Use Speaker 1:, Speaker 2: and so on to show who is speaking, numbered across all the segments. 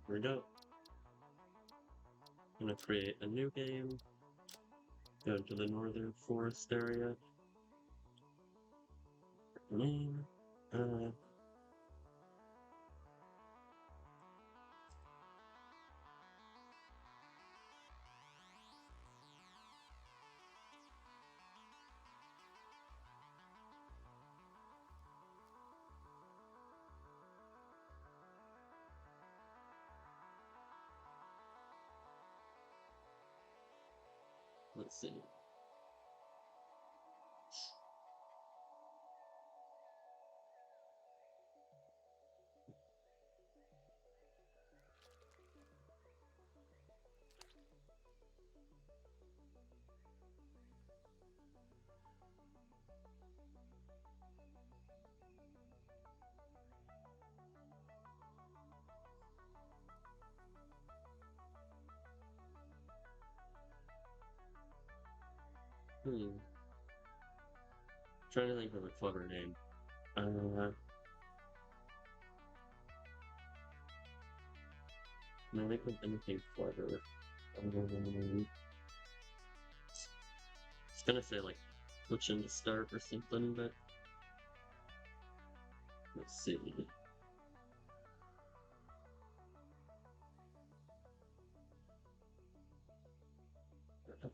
Speaker 1: Here we go. I'm gonna create a new game. Go to the northern forest area. Name. Let's see. Trying to think of a clever name. No, think of anything clever. It's gonna say like switch into start or something, but let's see.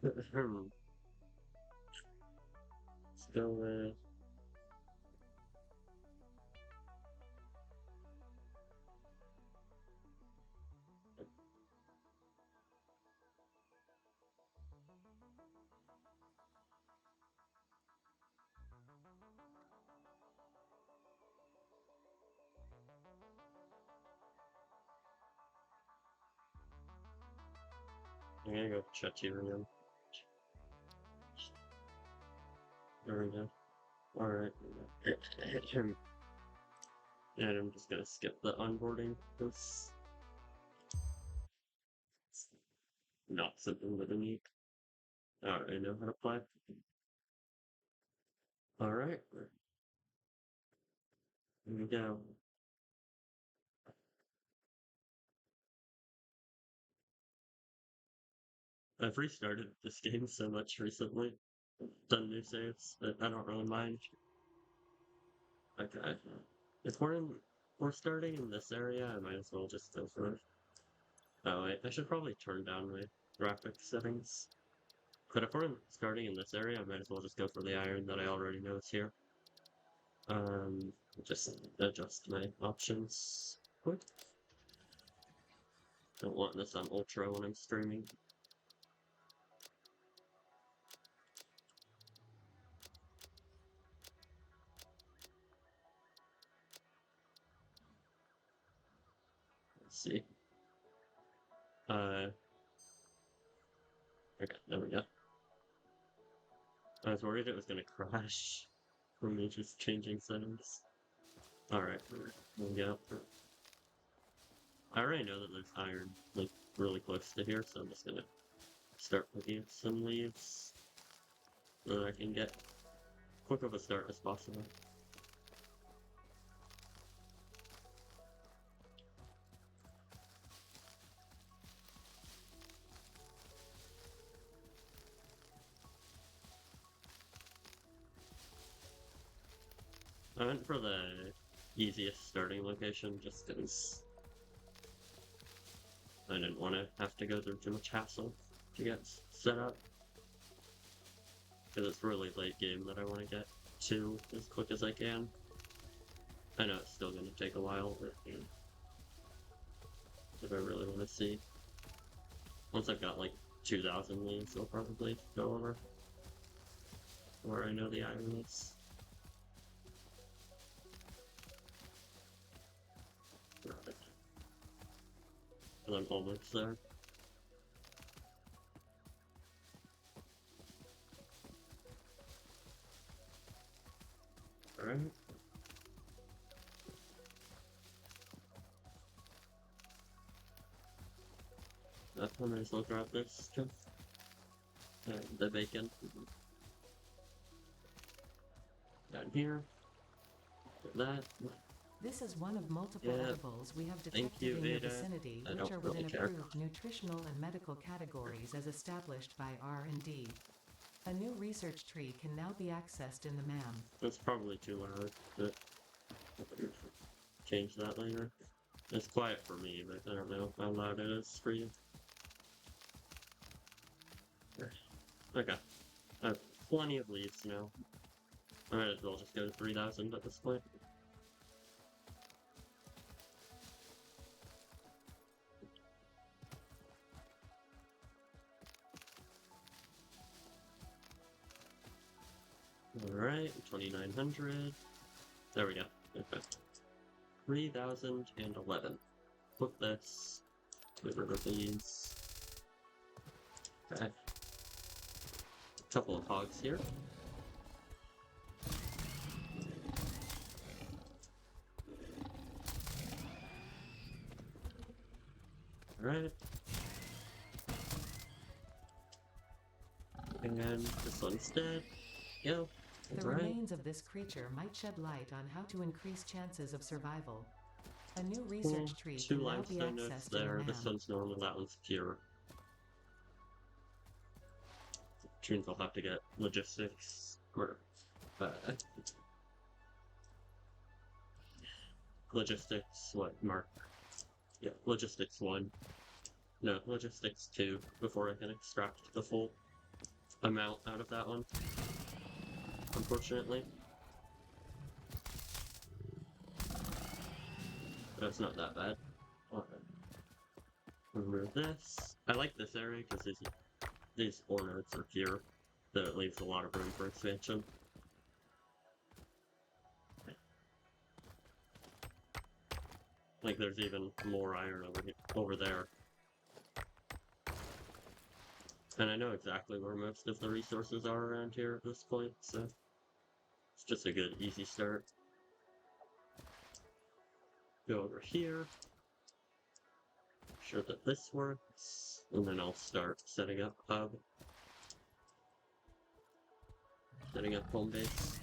Speaker 1: Let's go with I'm gonna go Chatirium. There we go. Alright. And I'm just gonna skip the onboarding. It's not something that I need. Alright, I know how to play. Alright. Here we go. I've restarted this game so much recently. Done new saves, but I don't really mind. Okay. If we're starting in this area, I might as well just go for it. Oh wait, I should probably turn down my graphics settings. But if we're starting in this area, I might as well just go for the iron that I already know is here. Just adjust my options. Quick. Don't want this on ultra when I'm streaming. Let's see. Okay, there we go. I was worried it was gonna crash from me just changing settings. Alright, there we go. I already know that there's iron, like, really close to here, so I'm just gonna start picking up some leaves so that I can get quick of a start as possible. I went for the easiest starting location just because I didn't want to have to go through too much hassle to get set up. Because it's really late game that I want to get to as quick as I can. I know it's still going to take a while, but if I really want to see. Once I've got like 2,000 leaves, I'll probably go over where I know the iron is. And I'm almost there. Alright. I might as well grab this too. The bacon. Down here. Get that.
Speaker 2: This is one of multiple
Speaker 1: Yeah,
Speaker 2: edibles we have
Speaker 1: thank
Speaker 2: detected
Speaker 1: you,
Speaker 2: in your
Speaker 1: Ada.
Speaker 2: vicinity,
Speaker 1: I
Speaker 2: which
Speaker 1: don't
Speaker 2: are
Speaker 1: really
Speaker 2: within
Speaker 1: care.
Speaker 2: approved nutritional and medical categories as established by R&D. A new research tree can now be accessed in the MAM.
Speaker 1: That's probably too loud, but change that later. It's quiet for me, but I don't know how loud it is for you. Okay. I have plenty of leaves now. I might as well just go to 3,000 at this point. Alright, 2,900. There we go. Okay. 3,011. Flip this. Get rid of these. Okay. A couple of hogs here. Alright. And this one's dead. Yo.
Speaker 2: The
Speaker 1: Alright.
Speaker 2: remains of this creature might shed light on how to increase chances of survival. A new research tree
Speaker 1: Two
Speaker 2: can now be
Speaker 1: limestone notes
Speaker 2: accessed in the
Speaker 1: there.
Speaker 2: MAM.
Speaker 1: This one's normal, that one's pure. Which means I'll have to get logistics or logistics what mark? Yeah, logistics 1. No, logistics 2 before I can extract the full amount out of that one. Unfortunately. But it's not that bad. Okay. Remove this. I like this area because these ore nodes are pure, so it leaves a lot of room for expansion. Like there's even more iron over there. And I know exactly where most of the resources are around here at this point, so it's just a good, easy start. Go over here. Sure that this works, and then I'll start setting up hub. Setting up home base.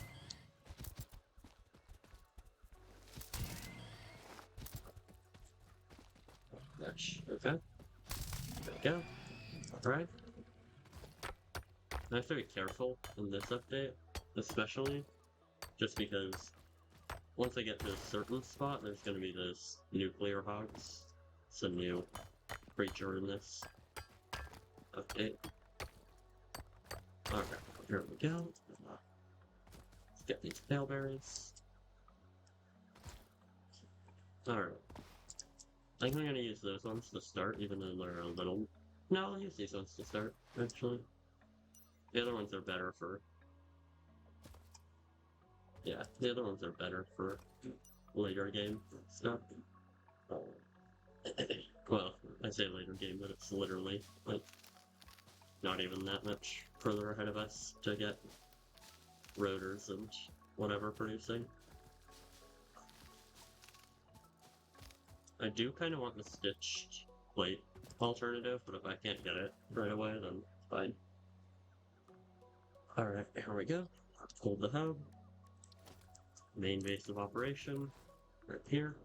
Speaker 1: Gosh, okay. There we go. Alright. I have to be careful in this update, especially, just because once I get to a certain spot, there's gonna be this nuclear hogs. It's a new creature in this update. Okay, here we go. Let's get these paleberries. Alright. I think I'm gonna use those ones to start, even though they're a little... No, I'll use these ones to start, actually. The other ones are better for... Yeah, the other ones are better for later game stuff. Well, I say later game, but it's literally, like, not even that much further ahead of us to get rotors and whatever producing. I do kind of want the stitched plate alternative, but if I can't get it right away, then fine. Alright, here we go. Hold the hub. Main base of operation. Right here.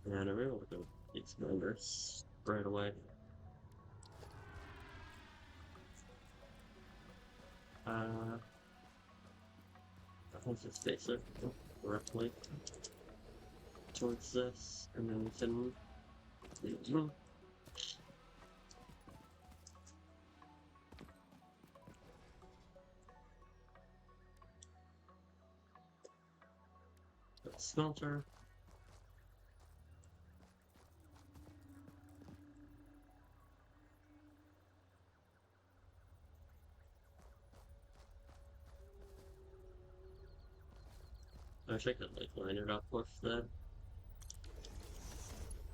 Speaker 1: And I'm able to go these members right away. Let's just face it directly towards this, and then we can smelter. I wish I could like line it up with the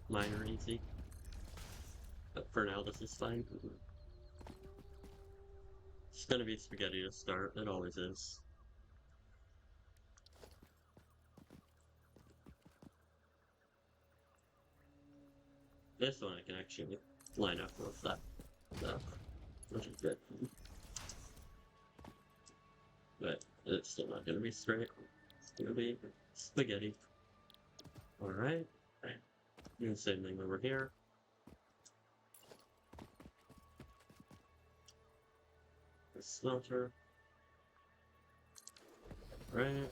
Speaker 1: minor easy. But for now this is fine. It's gonna be spaghetti to start, it always is. This one I can actually line up with that stuff, which is good. But it's still not gonna be straight. It'll be spaghetti. Alright. Do the same thing over here. The smelter. Right.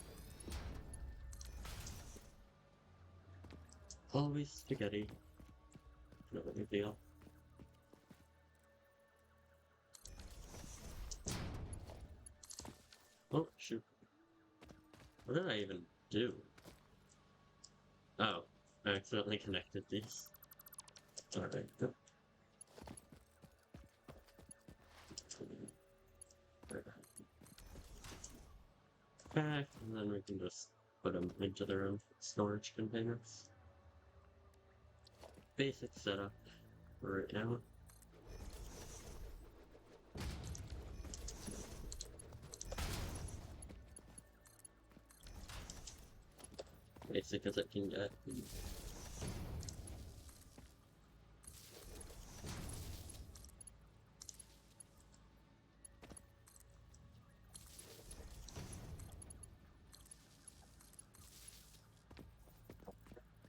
Speaker 1: Always spaghetti. No big deal. Oh, shoot. What did I even do? Oh, I accidentally connected these. Alright. Back, and then we can just put them into their own storage containers. Basic setup for right now. Basic as it can get.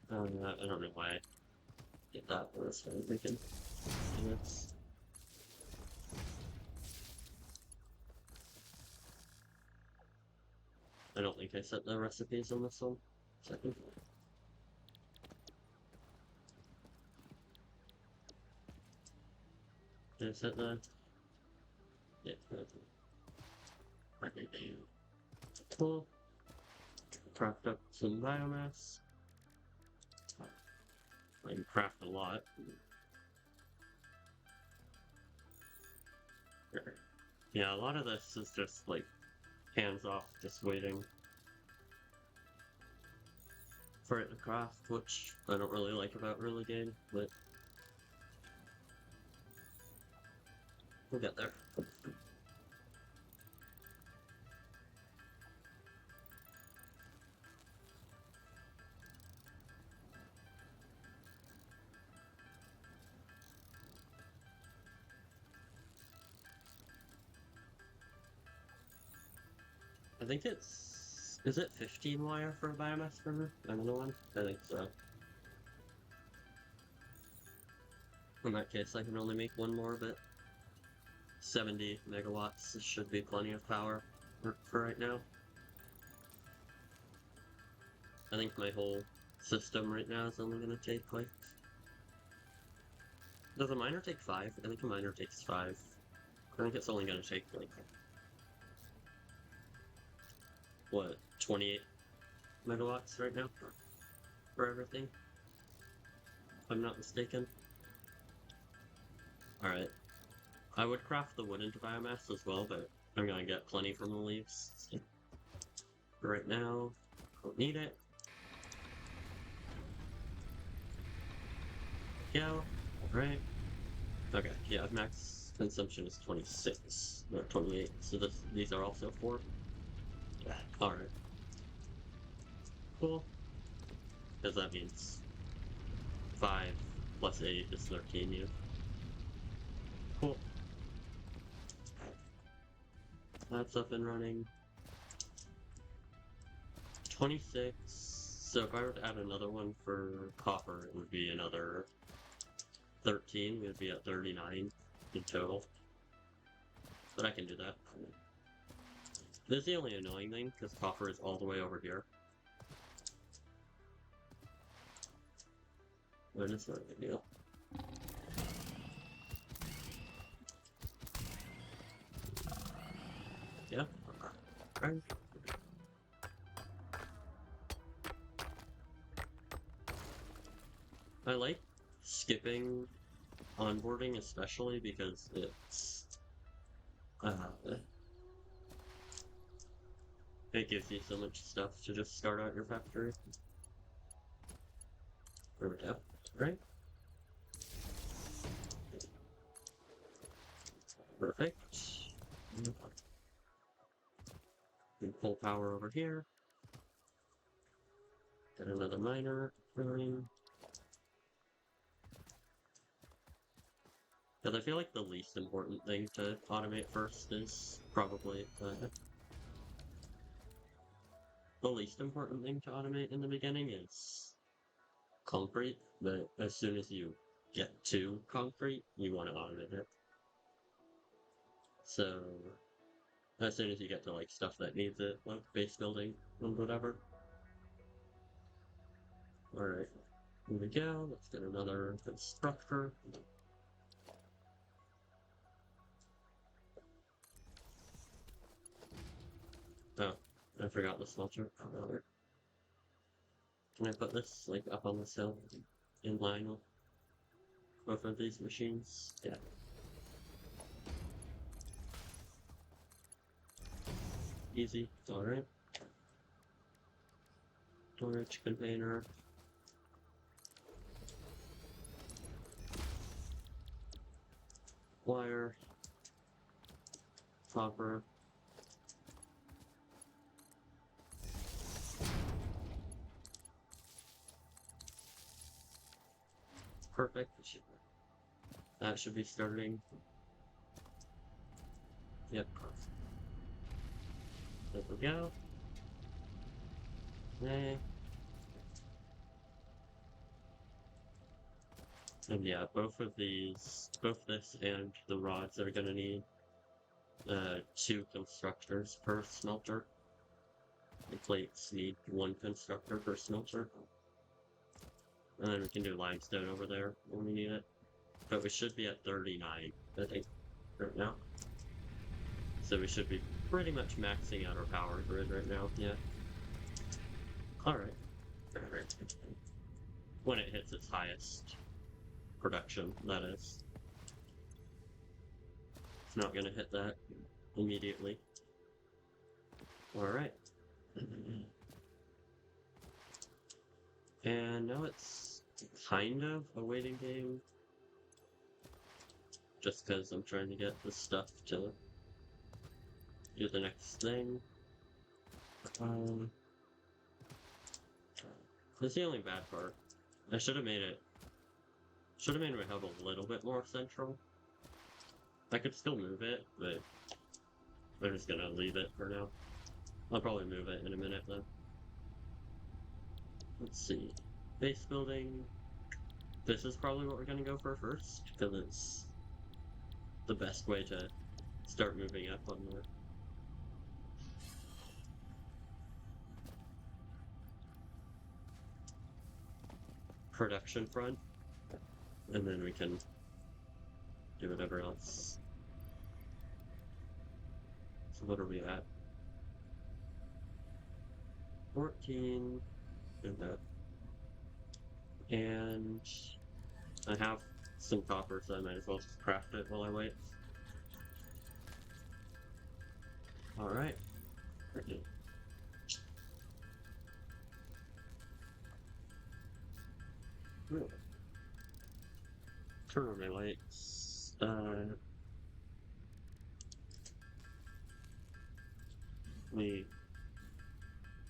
Speaker 1: I don't know why I did that, but that's what I'm thinking. Minutes. I don't think I set the recipes on this one. Second. Did I set the... Yeah. Cool. Craft up some biomass. I can craft a lot. Yeah, a lot of this is just like hands off, just waiting for it to craft, which I don't really like about early game, but we'll get there. I think it's... Is it 15 wire for a biomass burner? Another one? I think so. In that case, I can only make one more, but 70 megawatts should be plenty of power for right now. I think my whole system right now is only going to take, like... Does a miner take 5? I think a miner takes 5. I think it's only going to take, like... What, 28 megawatts right now? For everything? If I'm not mistaken. Alright. I would craft the wood into biomass as well, but I'm gonna get plenty from the leaves. So for right now, don't need it. Go. Right. Okay, yeah, max consumption is 26, not 28, so these are also 4. Yeah. Alright. Cool. Because that means 5 plus 8 is 13, yeah. Cool. That's up and running. 26. So if I were to add another one for copper, it would be another 13. We would be at 39 in total. But I can do that. This is the only annoying thing, because copper is all the way over here. But it's not a big deal. Yeah. Right. I like skipping onboarding especially because it's it gives you so much stuff to just start out your factory. There we go. Right? Perfect. Full power over here. Get another miner running. Because I feel like the least important thing to automate first is probably the the least important thing to automate in the beginning is concrete, but as soon as you get to concrete, you want to automate it. So as soon as you get to like stuff that needs it, like base building and whatever. Alright, here we go. Let's get another constructor. Oh, I forgot the smelter. Can I put this like up on this hill in line with both of these machines? Yeah. Easy. Alright. Storage container. Wire. Copper. Perfect. That should be starting. Yep. There we go. Okay. And yeah, both of these, both this and the rods are gonna need 2 constructors per smelter. The plates need 1 constructor per smelter. And then we can do limestone over there when we need it. But we should be at 39, I think, right now. So we should be pretty much maxing out our power grid right now, yeah. Alright. When it hits its highest production, that is. It's not gonna hit that immediately. Alright. And now it's kind of a waiting game. Just because I'm trying to get the stuff to do the next thing. That's the only bad part. I should have made my hub a little bit more central. I could still move it, but I'm just gonna leave it for now. I'll probably move it in a minute though. Let's see. Base building. This is probably what we're gonna go for first, because it's the best way to start moving up on the production front, and then we can do whatever else. So what are we at? 14. And that. And I have some copper, so I might as well just craft it while I wait. Alright. Turn on my lights.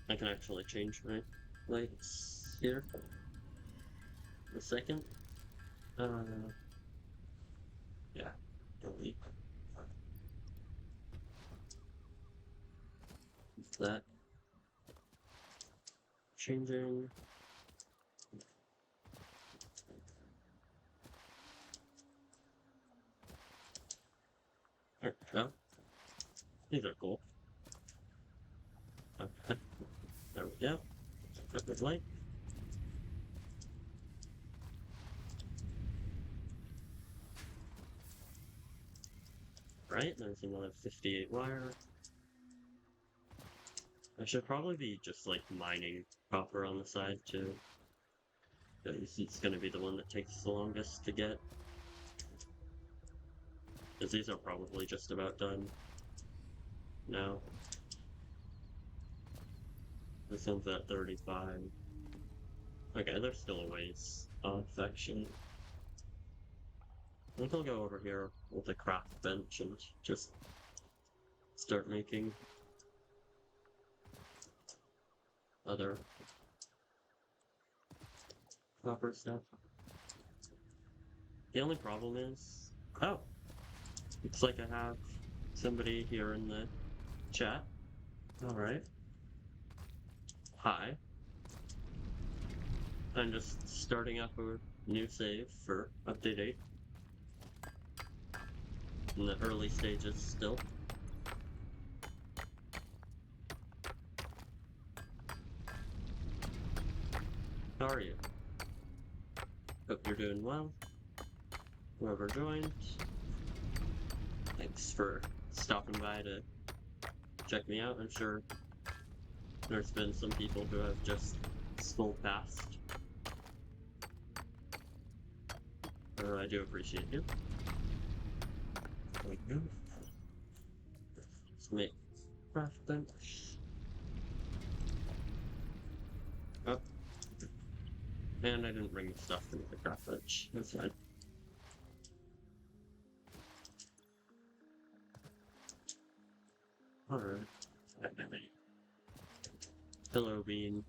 Speaker 1: I can actually change my lights here. A second. Yeah. Delete. That. Changing. Oh. These are cool. Okay. There we go. Separate light. Right, there's another 58 wire. I should probably be just like mining copper on the side too. Because it's gonna be the one that takes the longest to get. Because these are probably just about done now. This one's at 35. Okay, there's still a ways off actually. I think I'll go over here with the craft bench and just start making other copper stuff. The only problem is, oh, looks like I have somebody here in the chat. Alright. Hi. I'm just starting up a new save for Update 8. In the early stages still. How are you? Hope you're doing well. Whoever joined, thanks for stopping by to check me out. I'm sure there's been some people who have just scrolled past. I do appreciate you. There we go. Let's make craft bench. Oh. And I didn't bring the stuff to make the craft bench. That's fine. Alright. Hello, Bean.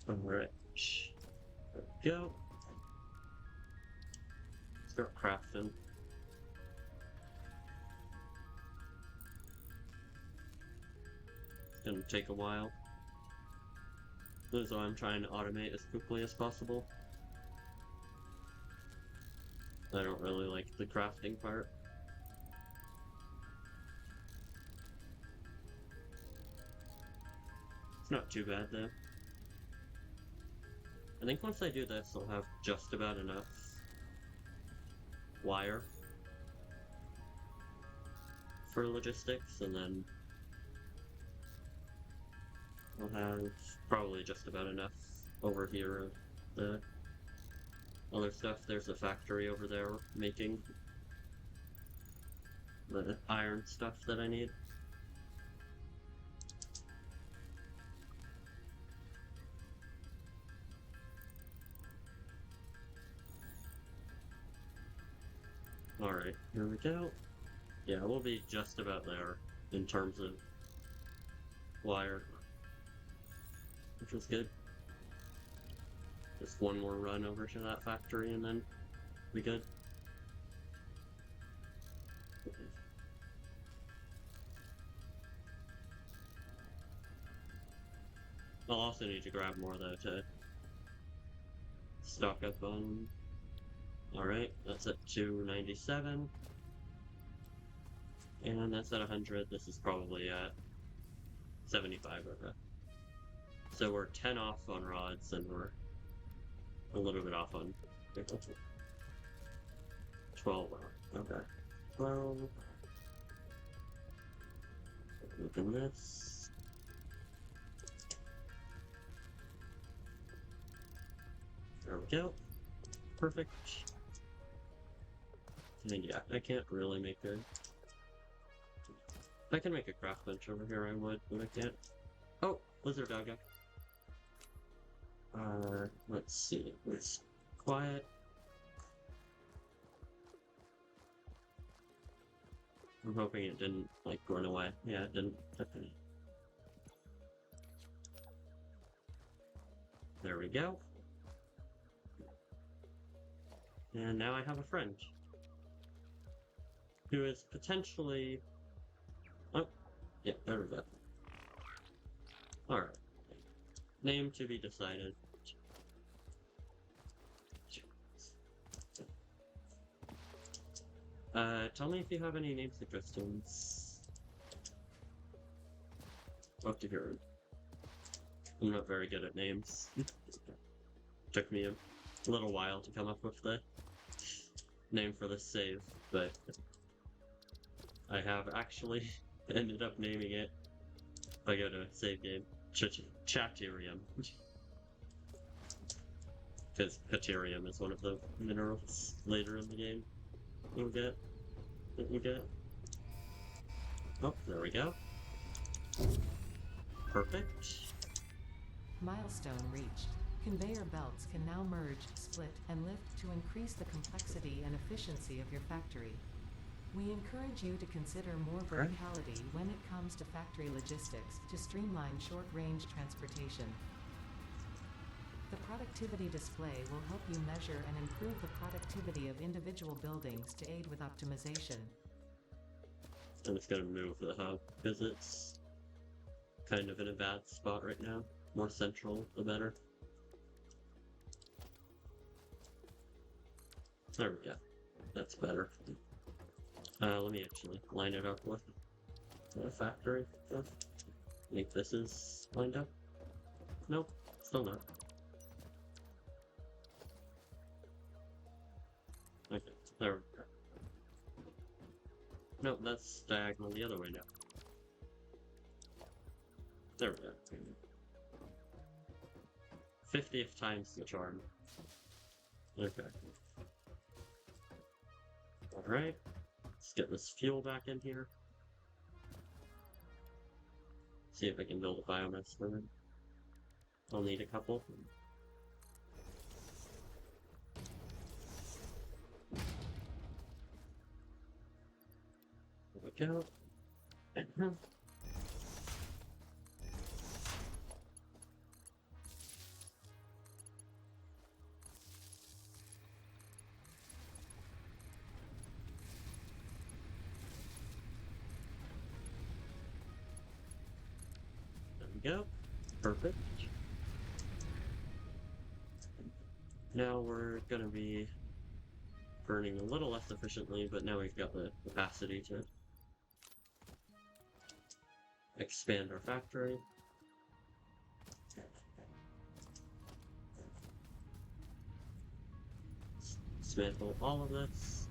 Speaker 1: Alright. There we go. Start crafting. It's gonna take a while. So I'm trying to automate as quickly as possible. I don't really like the crafting part. It's not too bad though. I think once I do this, I'll have just about enough wire for logistics, and then I'll have probably just about enough over here of the other stuff. There's a factory over there making the iron stuff that I need. Alright, here we go. Yeah, we'll be just about there in terms of wire, which was good. Just one more run over to that factory and then we good. I'll also need to grab more though to stock up on. Alright, that's at 297. And that's at 100. This is probably at 75, okay. So we're 10 off on rods and we're a little bit off on 12 off. Okay. 12. Open this. There we go. Perfect. And yeah, I can't really make a... If I can make a craft bench over here, I would, but I can't. Oh! Lizard doggo. Let's see. It's quiet. I'm hoping it didn't, like, run away. Yeah, it didn't. Okay. There we go. And now I have a friend. Who is potentially... Oh, yeah, there we go. Alright. Name to be decided. Tell me if you have any name suggestions. Love to hear it. I'm not very good at names. Took me a little while to come up with the name for this save, but I have actually ended up naming it. If I go to save game, Chaterium. Because Chaterium is one of the minerals later in the game. We'll get. Oh, there we go. Perfect.
Speaker 2: Milestone reached. Conveyor belts can now merge, split, and lift to increase the complexity and efficiency of your factory. We encourage you to consider more verticality when it comes to factory logistics to streamline short-range transportation. The productivity display will help you measure and improve the productivity of individual buildings to aid with optimization.
Speaker 1: I'm just gonna move the hub, because it's kind of in a bad spot right now. More central, the better. There we go. That's better. Let me actually line it up with the factory stuff. I think this is lined up. Nope, still not. Okay, there we go. Nope, that's diagonal the other way now. There we go. 50th time's the charm. Okay. Alright. Let's get this fuel back in here. See if I can build a biomass for it. I'll need a couple. There we go. There we go. Perfect. Now we're gonna be burning a little less efficiently, but now we've got the capacity to expand our factory. Dismantle all of this.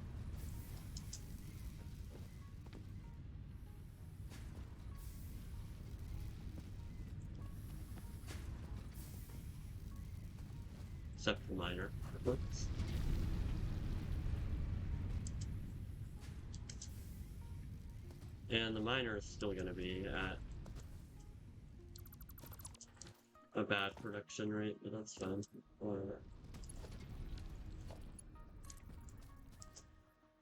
Speaker 1: Except for miner. Oops. And the miner is still going to be at a bad production rate, but that's fine. Or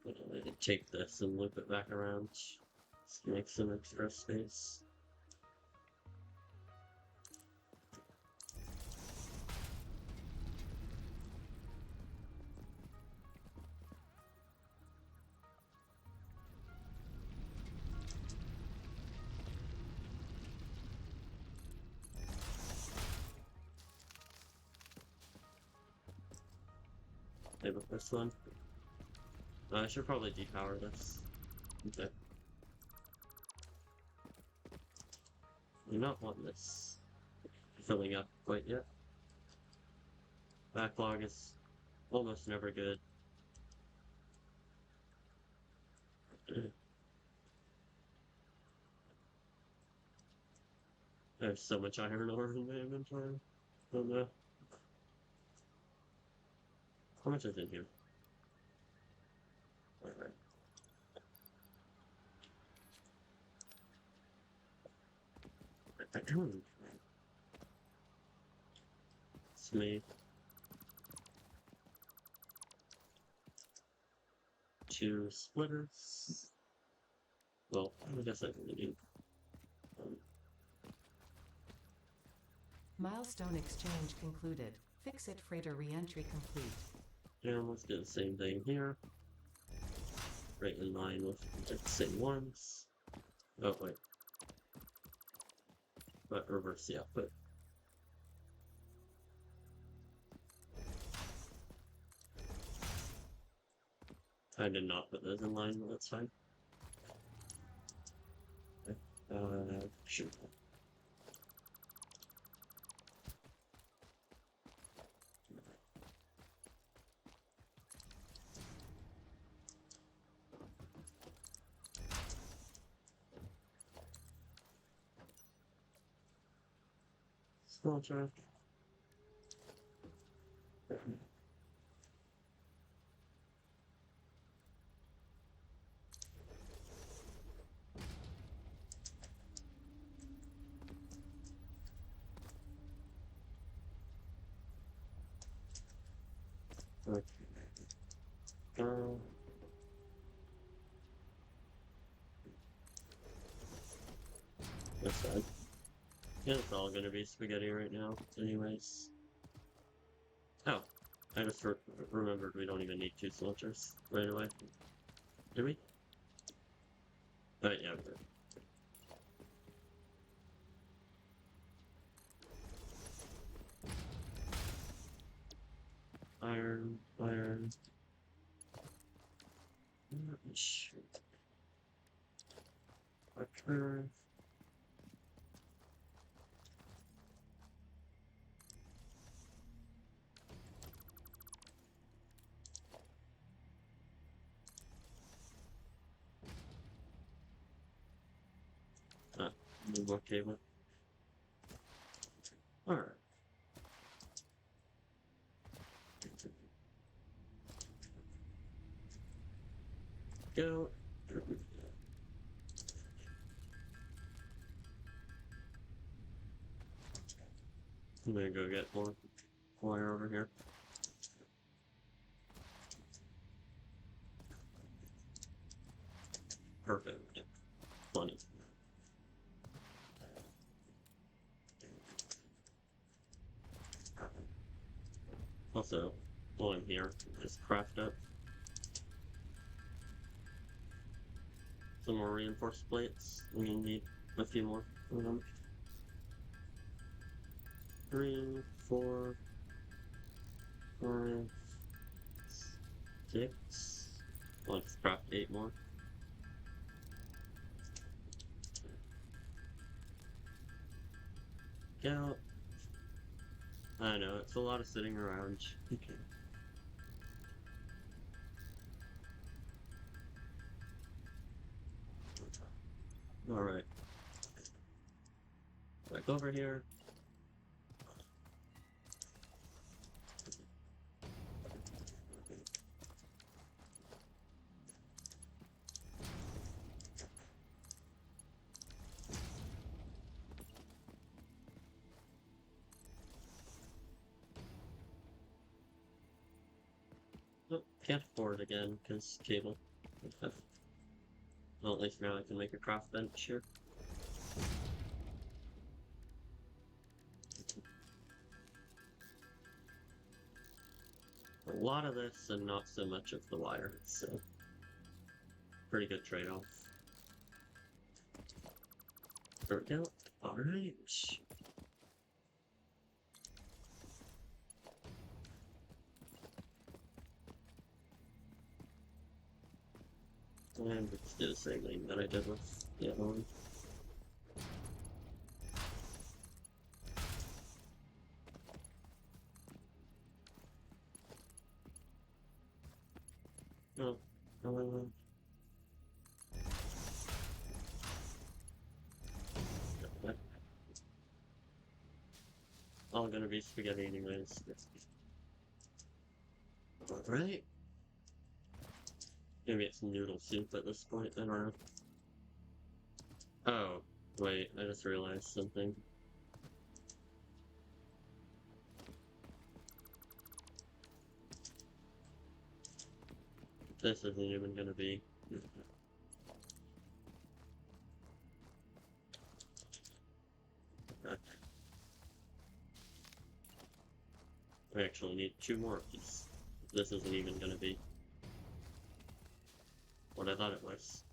Speaker 1: I can take this and loop it back around. Just make some extra space. Maybe this one. I should probably depower this. Okay. I do not want this filling up quite yet. Backlog is almost never good. I have so much iron ore in my inventory. Oh no. How much is in here? Alright. It's me. 2 splitters. Well, I guess I can do.
Speaker 2: Milestone exchange concluded. Fix-it freighter re-entry complete.
Speaker 1: And let's do the same thing here. Right in line with the same ones. Oh, wait. But reverse the output. I did not put those in line, but that's fine. Shoot. Small track. That's fine. Yeah, it's all gonna be spaghetti right now, anyways. Oh, I just remembered we don't even need 2 soldiers right away. Do we? Yeah. Iron, iron. Shoot. Archer. New more cable. Alright. Go. I'm gonna go get more wire over here. Perfect. Plenty. Also, while I'm here, just craft up some more reinforced plates. We're gonna need a few more of them. 3, 4, 5, 6. Let's craft 8 more. Go. I know, it's a lot of sitting around. Okay. Alright. Back over here. Oh, can't afford again, because cable. Well, at least now I can make a craft bench here. A lot of this and not so much of the wire, so pretty good trade-off. There we go. Alright. And let's do the same thing that I did with the other one. Oh, all gonna be spaghetti anyways. Alright. Maybe it's noodle soup at this point, I don't know. Oh, wait, I just realized something. This isn't even gonna be. I actually need 2 more of these. This isn't even gonna be what I thought it was.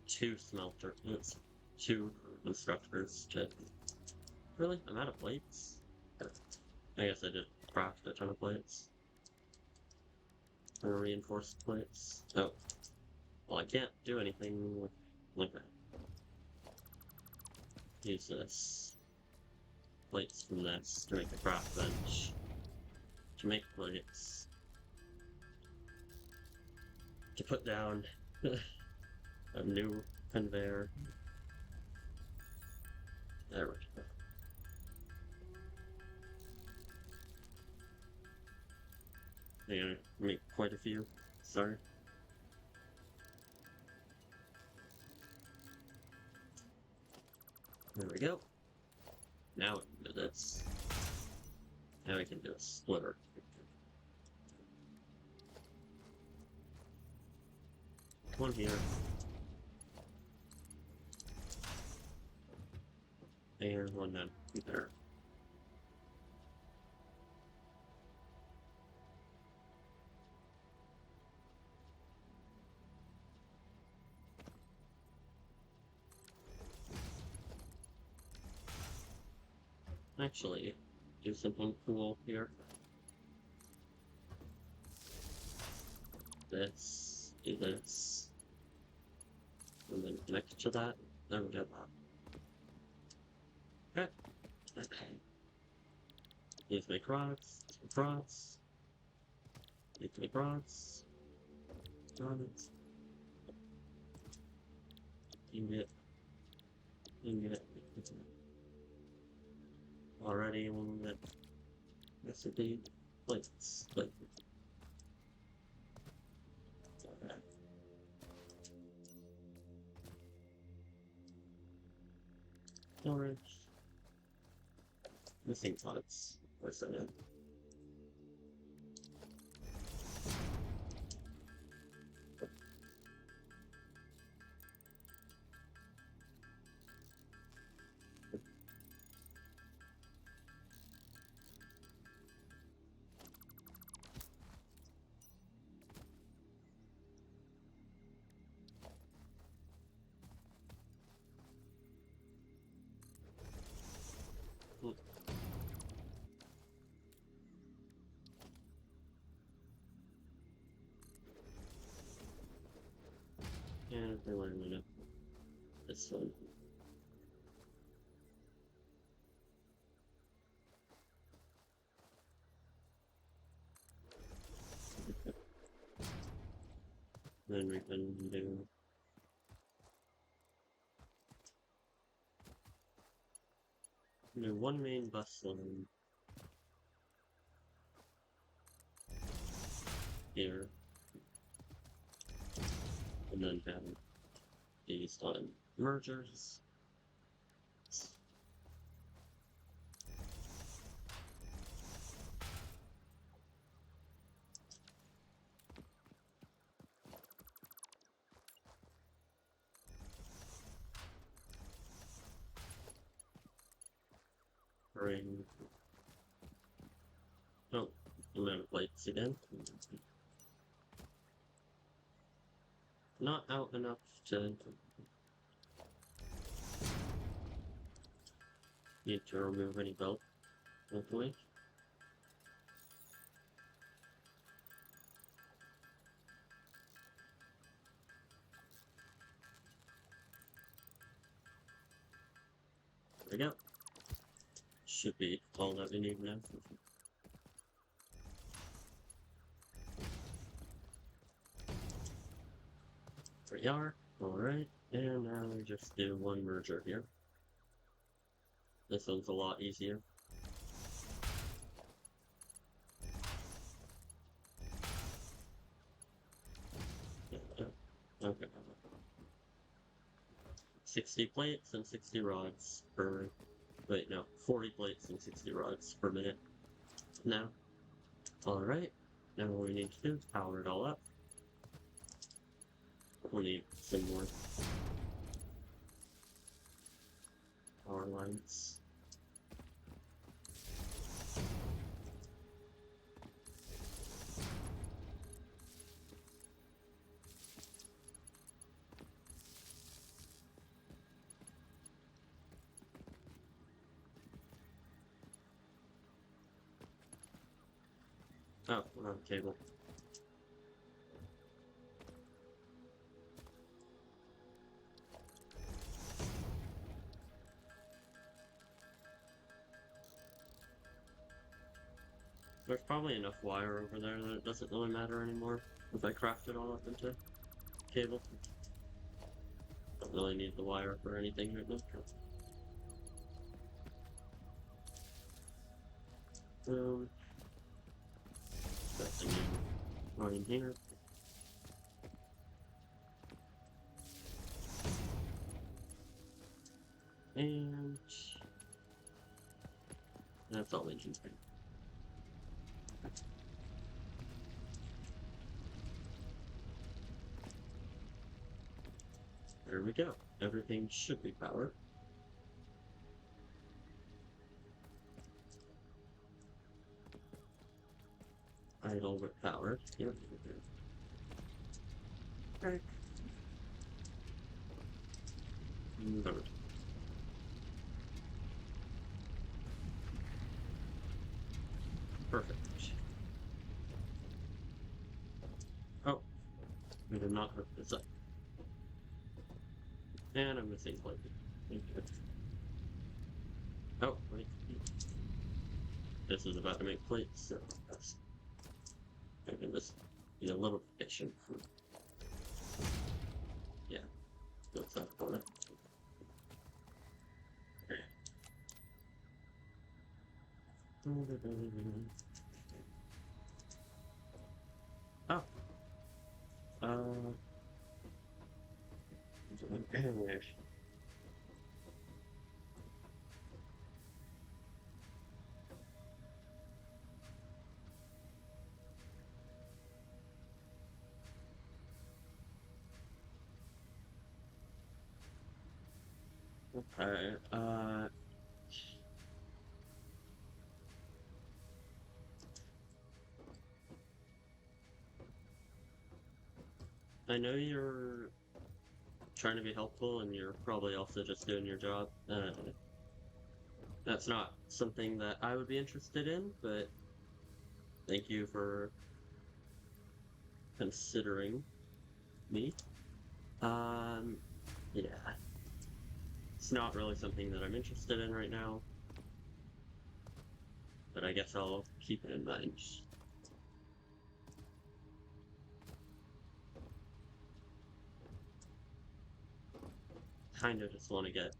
Speaker 1: Two smelter. It's 2 instructors to. Really? I'm out of plates? I guess I did craft a ton of plates. Or reinforced plates. Oh. Well, I can't do anything with like that. Use this. Plates from this to make a craft bench. To make plates. To put down a new conveyor. There we go. I'm gonna make quite a few. Sorry. There we go. Now we can do this. Now we can do a splitter. One here. And one then there. Actually, do something cool here. This, do this, and then connect to that. There we go. Okay. These make rods, rods. These make rods, rods. Ingot, ingot. Already one that this would be plates, plate. Okay. Storage. Missing pots. Where's that in? And we're learning it. This one. Then we can do one main bus line here, and then have these on mergers. Bring. Oh, amount of lights again. Not out enough to need to remove any belt, hopefully. There we go. Should be all that we need now. There we are. Alright, and now we just do one merger here. This one's a lot easier. Okay. 60 plates and 60 rods per... Wait, no. 40 plates and 60 rods per minute. Now. Alright. Now what we need to do is power it all up. We'll need some more power lines. Oh, we're on cable. There's probably enough wire over there that it doesn't really matter anymore if I craft it all up into cable. Don't really need the wire for anything right now. That's a new line here. And that's all engine thing. There we go. Everything should be powered. Idle but powered. Yep. Right. Load. Perfect. Oh, we did not hook this up. And I'm missing plate. Oh, wait. This is about to make plates, so that's making this be a little patient. Yeah, looks like for it. Oh. Okay, I know you're trying to be helpful and you're probably also just doing your job. That's not something that I would be interested in, but thank you for considering me. Yeah. It's not really something that I'm interested in right now, but I guess I'll keep it in mind. Kinda just want to get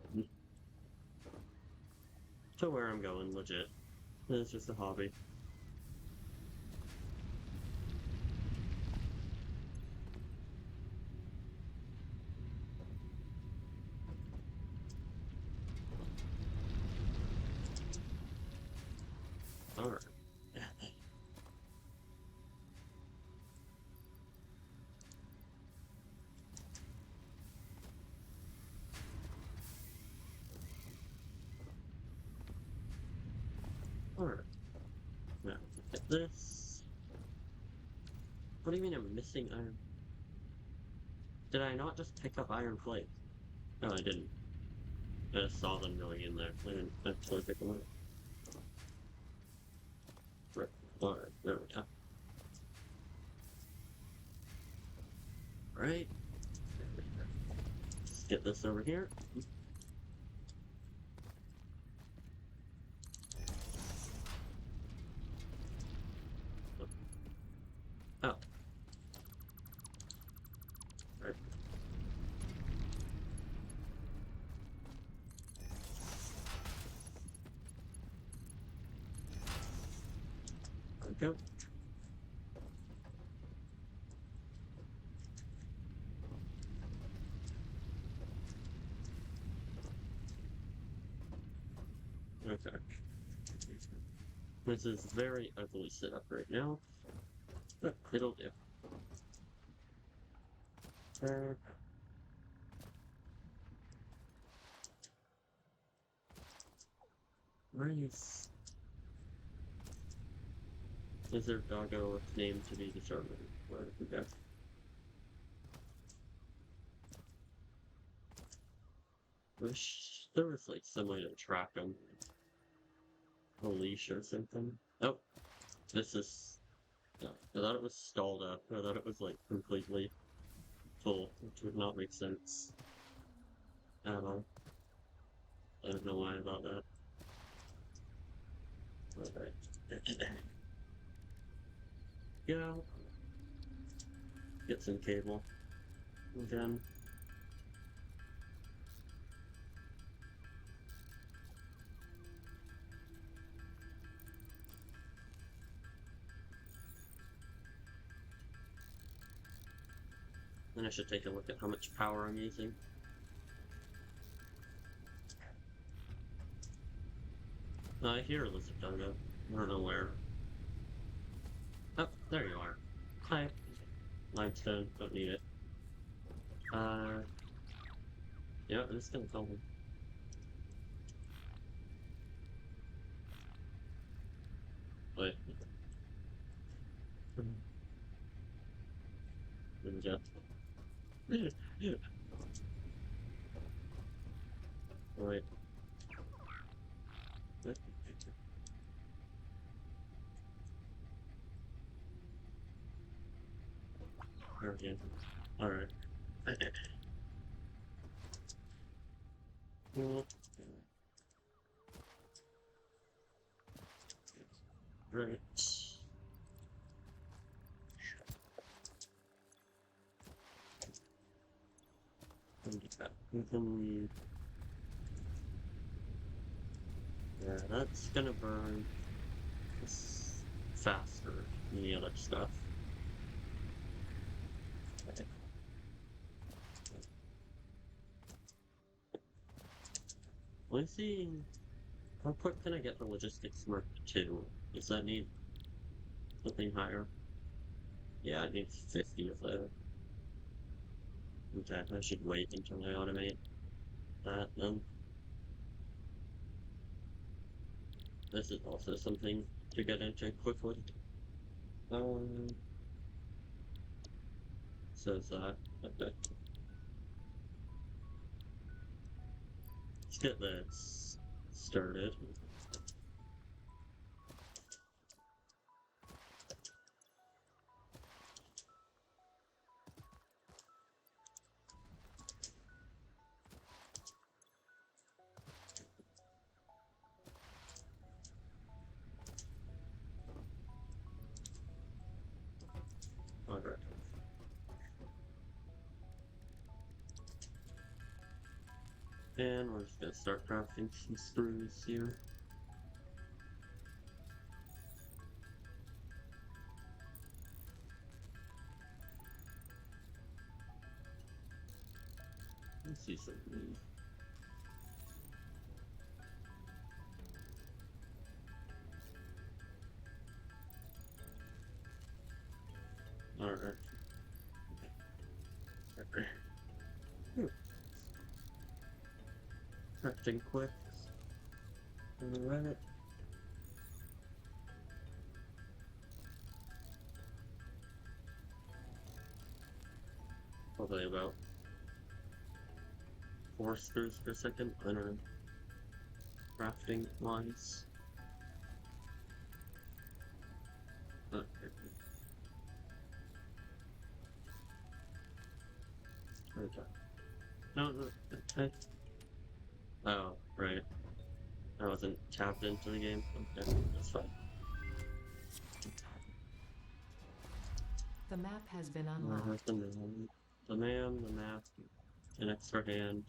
Speaker 1: to where I'm going, legit. It's just a hobby. Alright. Alright. Now, get this. What do you mean I'm missing iron? Did I not just pick up iron plate? No, I didn't. I just saw them going in there. I didn't actually pick them up. Right. Alright, there we go. Right. Let's get this over here. Oh. Right. There we go. Okay. This is very ugly setup right now, but it'll do. Nice. Is there doggo name to be determined? Where did we go? Wish there was like some way to track them. A leash or something. Oh, this is. No, I thought it was stalled up. I thought it was like completely full, which would not make sense at all. I don't know why I thought that. Alright. Go. Get some cable. Again. Then I should take a look at how much power I'm using. I hear a lizard doggo. I don't know where. Oh, there you are. Hi. Limestone, don't need it. Yeah, it's gonna kill him. Wait. Yeah. Wait. Okay. Alright. Well, right. We can... Yeah, that's gonna burn this faster than the other stuff. Okay. Let's see. How quick can I get the logistics mark 2? Does that need something higher? Yeah, it needs 50 of that. Okay, I should wait until I automate that then. This is also something to get into quickly. So is that. Okay. Let's get this started. Alright. And we're just gonna start crafting some screws here. Let's see something. Alright. Crafting quick. Alright. Probably about 4 screws per second on our crafting lines. Okay. Okay. No, okay. Oh, right. I wasn't tapped into the game. Okay, that's fine.
Speaker 2: The map has been
Speaker 1: Where's
Speaker 2: unlocked.
Speaker 1: the man, the map, an extra hand,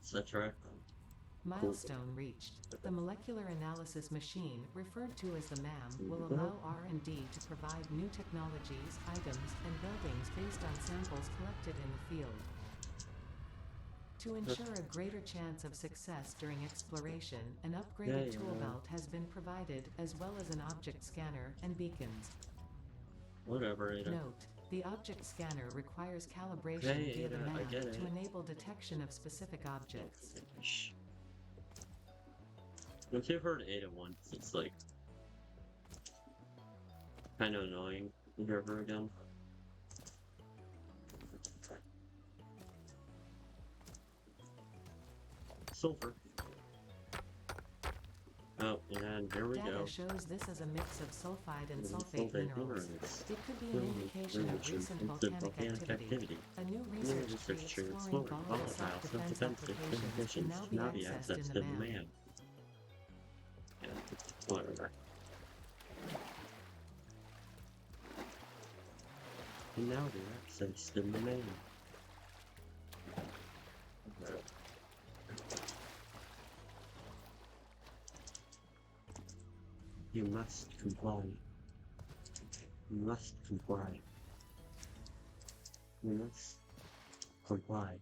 Speaker 1: etc.
Speaker 2: Milestone reached. The molecular analysis machine, referred to as the MAM, will allow R&D to provide new technologies, items, and buildings based on samples collected in the field. To ensure a greater chance of success during exploration, an upgraded tool belt has been provided, as well as an object scanner and beacons.
Speaker 1: Whatever, Ada.
Speaker 2: Note: the object scanner requires calibration via the MAM to enable detection of specific objects.
Speaker 1: If you've heard Ada once, it's like kind of annoying to hear her again. Sulfur. Oh, and here we go.
Speaker 2: Data shows this as a mix of sulfide and sulfate minerals. It could be an indication of recent volcanic activity. A new research tree exploring volatile self-defense applications can now be accessed in the MAM.
Speaker 1: Whatever. And now they're accessed in the MAM. You must comply. You must comply. You must comply.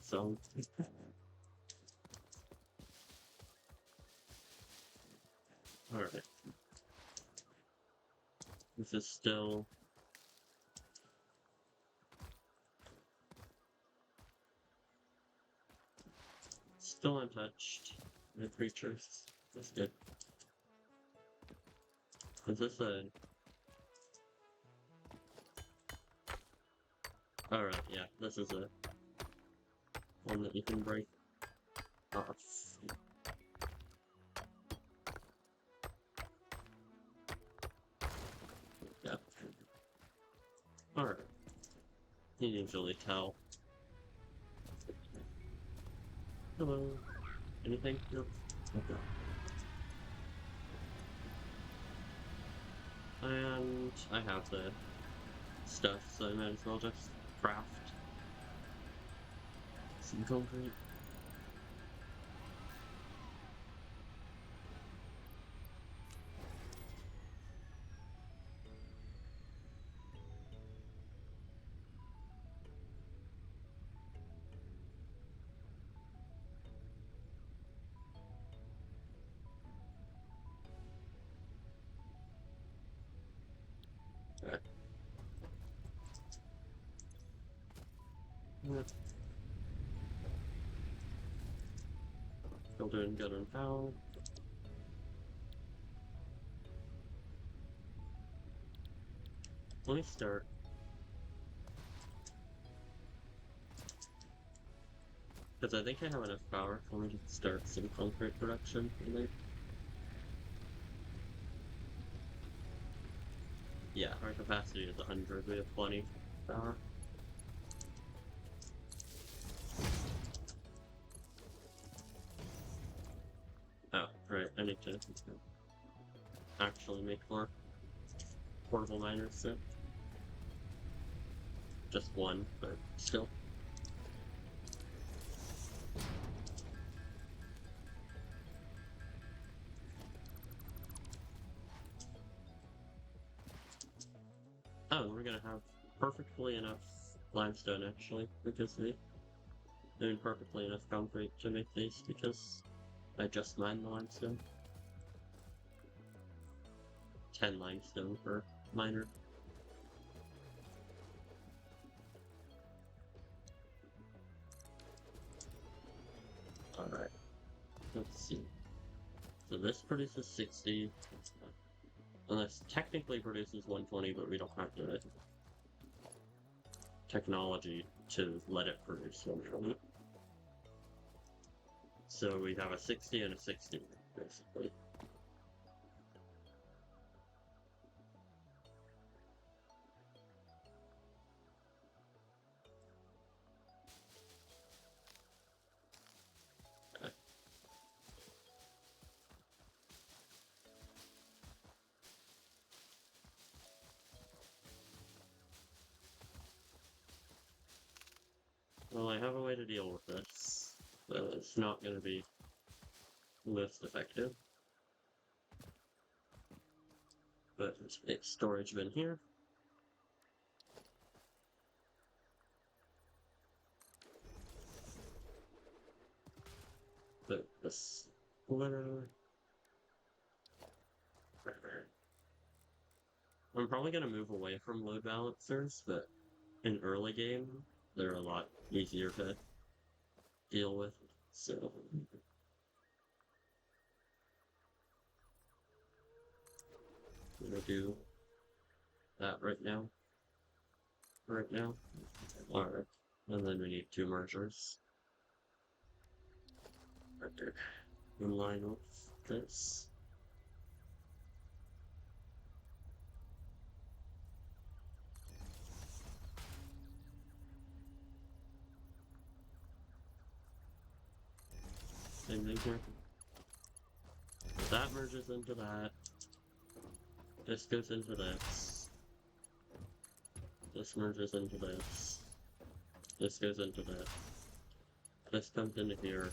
Speaker 1: So Alright. This is still untouched. The creatures. That's good. Is this a... Alright, yeah, this is a one that you can break off. Yeah. Alright. You can usually tell. Hello. Anything? Nope. Okay. And I have the stuff, so I might as well just craft some concrete. Okay. Yep. Still doing good on power. Let me start. Because I think I have enough power for me to start some concrete production in there. Yeah, our capacity is 100, we have plenty of power. Oh, right, I need to actually make more portable miners, so just one, but still. Oh, we're gonna have perfectly enough limestone actually, because we doing perfectly enough concrete to make these, because I just mined the limestone. 10 limestone per miner. Alright, let's see. So this produces 60. And this technically produces 120, but we don't have the technology to let it produce 120. So we have a 60 and a 60, basically. Okay. Well, I have a way to deal with this, but it's not going to be most effective. But it's storage bin here. But the splitter... I'm probably going to move away from load balancers, but in early game, they're a lot easier to deal with, so... I'm gonna do that right now. Alright. And then we need 2 mergers. Right there. In line with this. Same thing here. That merges into that. This goes into this. This merges into this. This goes into that. This comes into here.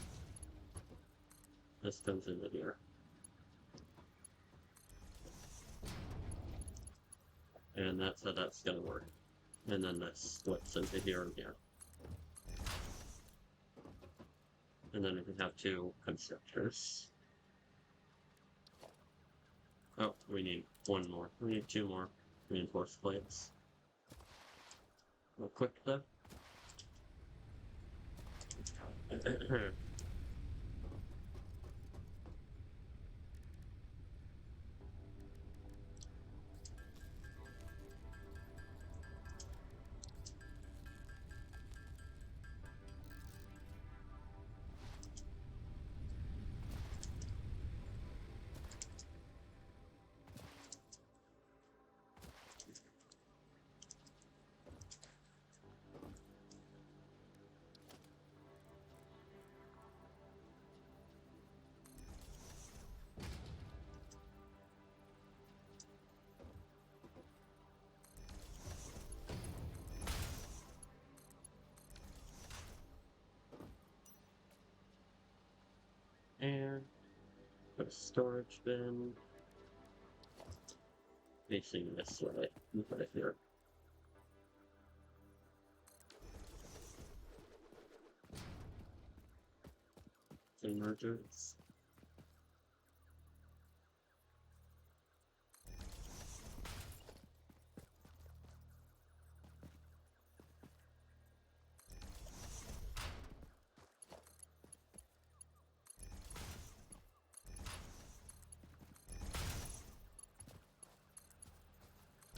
Speaker 1: This comes into here. And that's how that's gonna work. And then that splits into here and here. And then we can have 2 constructors. Oh, we need one more. We need 2 more reinforced plates. Real quick though. And put a storage bin facing this way. Put it here. Emergence.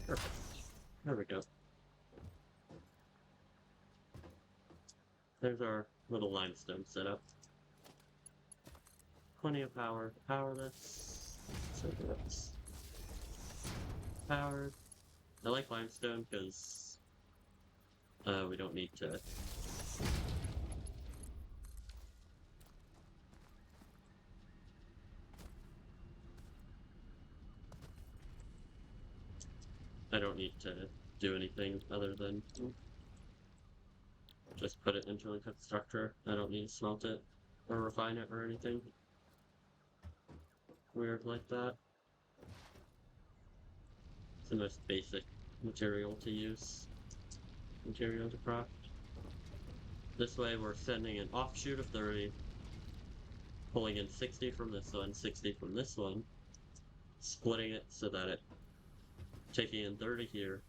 Speaker 1: Perfect. There we go. There's our little limestone setup. Plenty of power to power this. So that's powered. I like limestone because we don't need to I don't need to do anything other than just put it into a constructor. I don't need to smelt it or refine it or anything weird like that. It's the most basic material to use, material to craft. This way we're sending an offshoot of 30, pulling in 60 from this one, 60 from this one, splitting it so that it, taking in 30 here,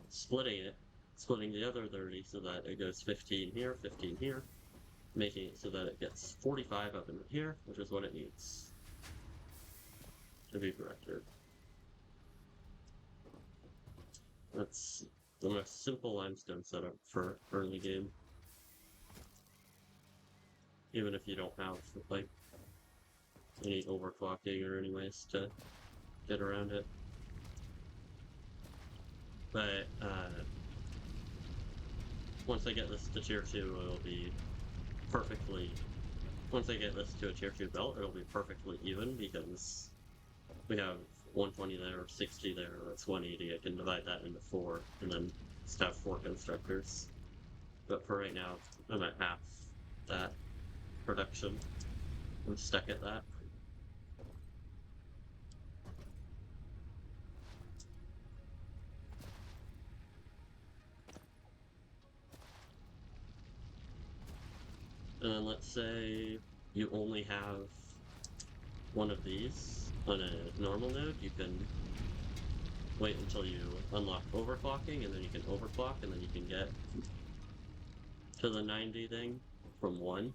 Speaker 1: splitting it, splitting the other 30 so that it goes 15 here, 15 here, making it so that it gets 45 up in here, which is what it needs to be corrected. That's the most simple limestone setup for early game. Even if you don't have like any overclocking or any ways to get around it. But once I get this to tier 2, it'll be perfectly. Once I get this to a tier 2 belt, it'll be perfectly even because we have 120 there, 60 there, that's 180. I can divide that into 4 and then just have 4 constructors. But for right now, I'm at half that production. I'm stuck at that. And then let's say you only have one of these on a normal node, you can wait until you unlock overclocking, and then you can overclock, and then you can get to the 90 thing from 1,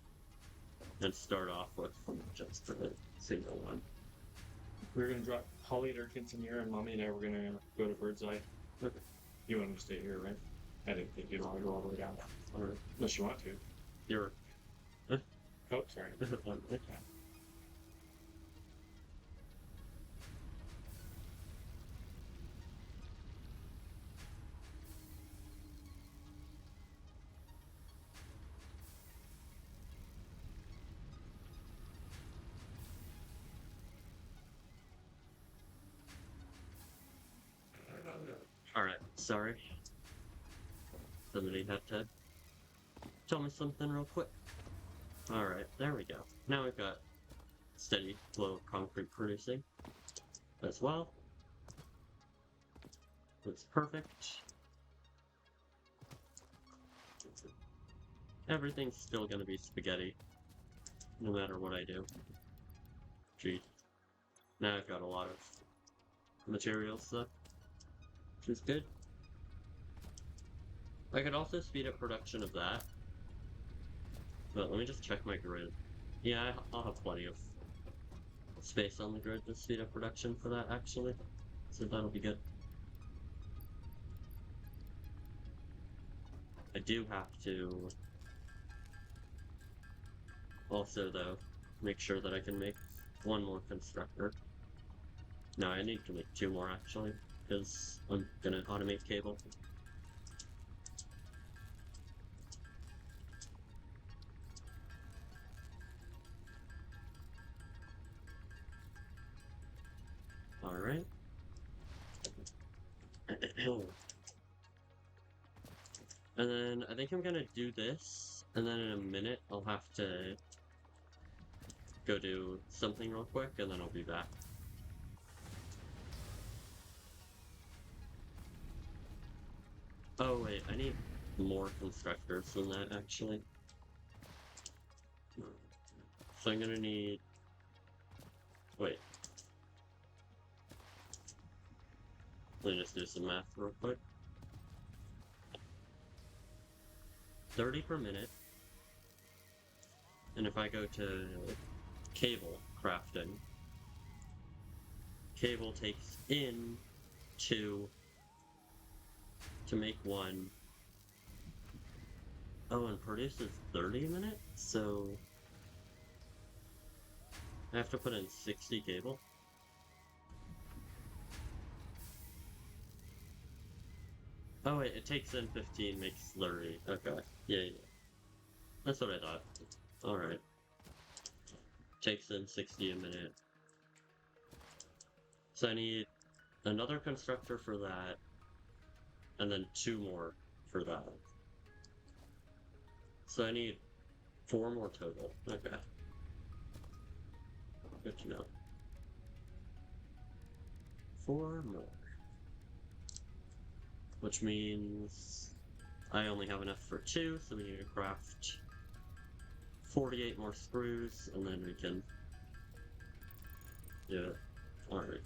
Speaker 1: and start off with just a single one.
Speaker 3: We're gonna drop Holly and our kids in here, and Mommy and I were gonna go to Birdseye.
Speaker 1: Okay.
Speaker 3: You want to stay here, right? I didn't think you'd want to go all the way down. Or unless you want to.
Speaker 1: You're
Speaker 3: Oh, sorry.
Speaker 1: Alright, sorry. Somebody had to tell me something real quick. Alright, there we go. Now we've got steady flow of concrete producing as well. Looks perfect. Everything's still gonna be spaghetti, no matter what I do. Gee. Now I've got a lot of materials though, which is good. I could also speed up production of that, but let me just check my grid. Yeah, I'll have plenty of space on the grid to speed up production for that actually, so that'll be good. I do have to also though make sure that I can make one more constructor. No, I need to make 2 more actually, because I'm gonna automate cable. Alright. And then I think I'm gonna do this, and then in a minute I'll have to go do something real quick, and then I'll be back. Oh wait, I need more constructors than that actually. So I'm gonna need... Wait. Let me just do some math real quick. 30 per minute. And if I go to cable crafting, cable takes in 2 to make 1. Oh, and produces 30 a minute? So I have to put in 60 cable. Oh wait, it takes in 15, makes 30. Okay. Yeah. That's what I thought. Alright. Takes in 60 a minute. So I need another constructor for that, and then 2 more for that. So I need 4 more total. Okay. Good to know. 4 more. Which means I only have enough for 2, so we need to craft 48 more screws, and then we can do it. Alright.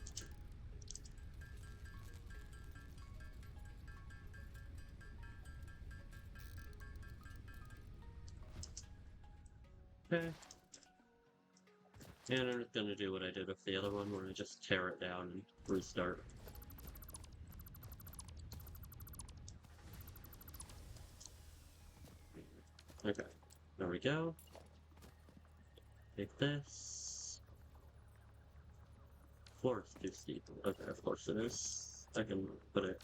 Speaker 1: Okay. And I'm gonna do what I did with the other one, where I just tear it down and restart. Okay, there we go. Take this. Floor is too steep. Okay, of course it is. I can put it...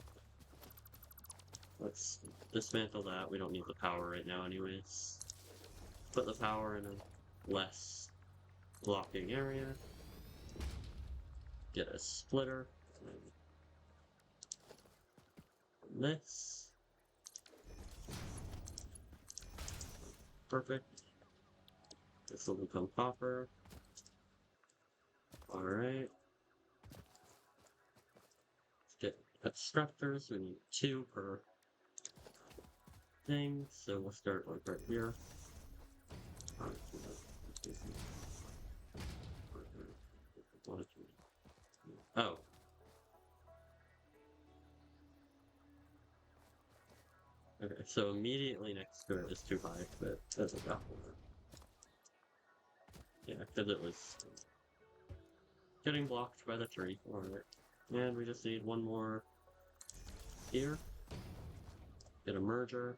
Speaker 1: Let's dismantle that. We don't need the power right now anyways. Put the power in a less blocking area. Get a splitter. This. Perfect. This will become copper. Alright. Let's get constructors. We need 2 per thing, so we'll start like right here. Oh. Okay, so immediately next to it is too high, but that's okay. Yeah, because it was getting blocked by the tree. Alright. And we just need 1 more here. Get a merger.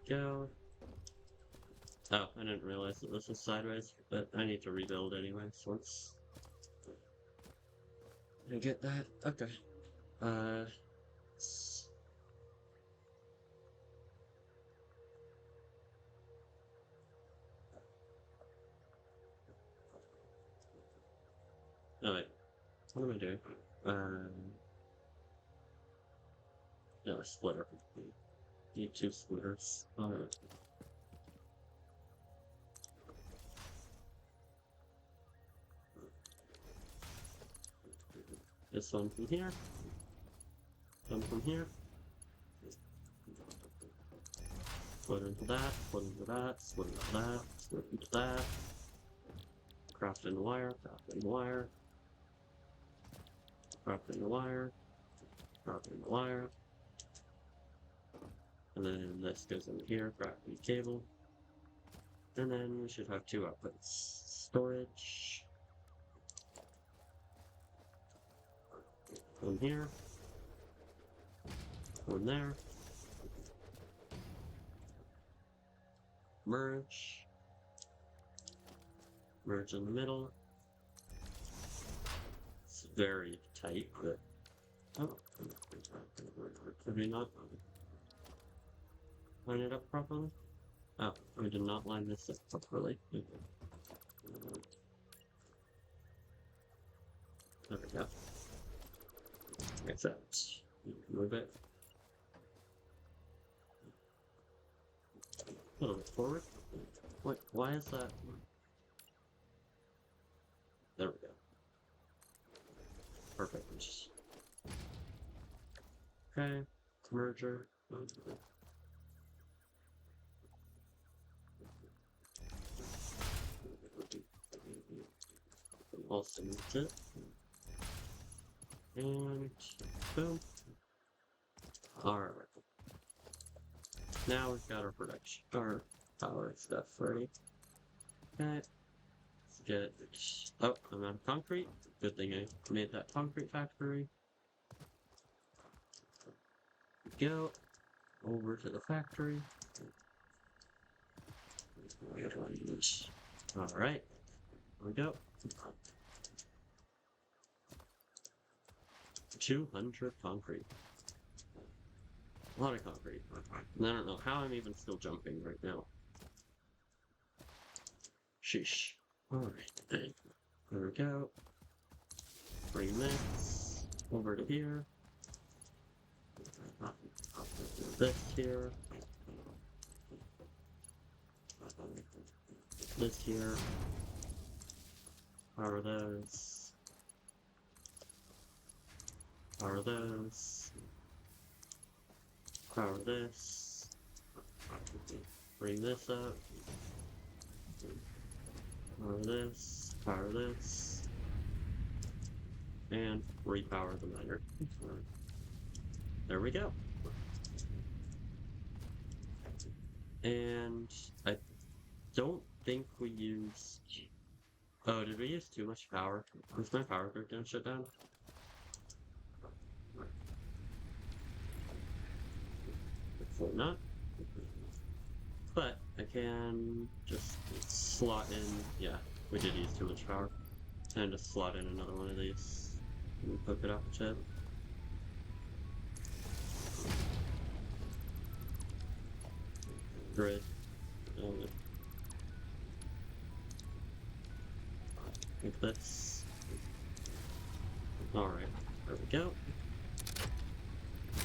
Speaker 1: Go. Oh, I didn't realize that this was sideways, but I need to rebuild anyways once I get that. Okay. Oh wait, what am I doing? No, a splitter. Need 2 splitters. Alright. This one from here. come from here. Split into that, split into that, split into that, split into that. Craft in the wire, craft in the wire. Craft in the wire. Craft in the wire. And then this goes in here, craft in the cable. And then we should have two outputs. Storage. One here. One there. Merge. Merge in the middle. It's very tight, but... Oh. Could we not line it up properly? Oh, we did not line this up properly. There we go. Except, move it a little bit forward. Wait, why is that? There we go. Perfect. Okay, merger. Also needs it. And boom. Alright. Now we've got our production, our power stuff ready. Okay. Let's get. Oh, I'm out of concrete. Good thing I made that concrete factory. Go over to the factory. Alright. Here we go. 200 concrete. A lot of concrete. And I don't know how I'm even still jumping right now. Sheesh. Alright. There we go. Bring this over to here. This here. This here. Power those. Power those. Power this. Bring this up. Power this. Power this. And repower the miner. There we go. And I don't think we used... Oh, did we use too much power? Is my power grid gonna shut down? Hopefully not. But I can just slot in... Yeah, we did use too much power. And just slot in another one of these. And hook it up a chip. Grid. Like this. Alright, there we go.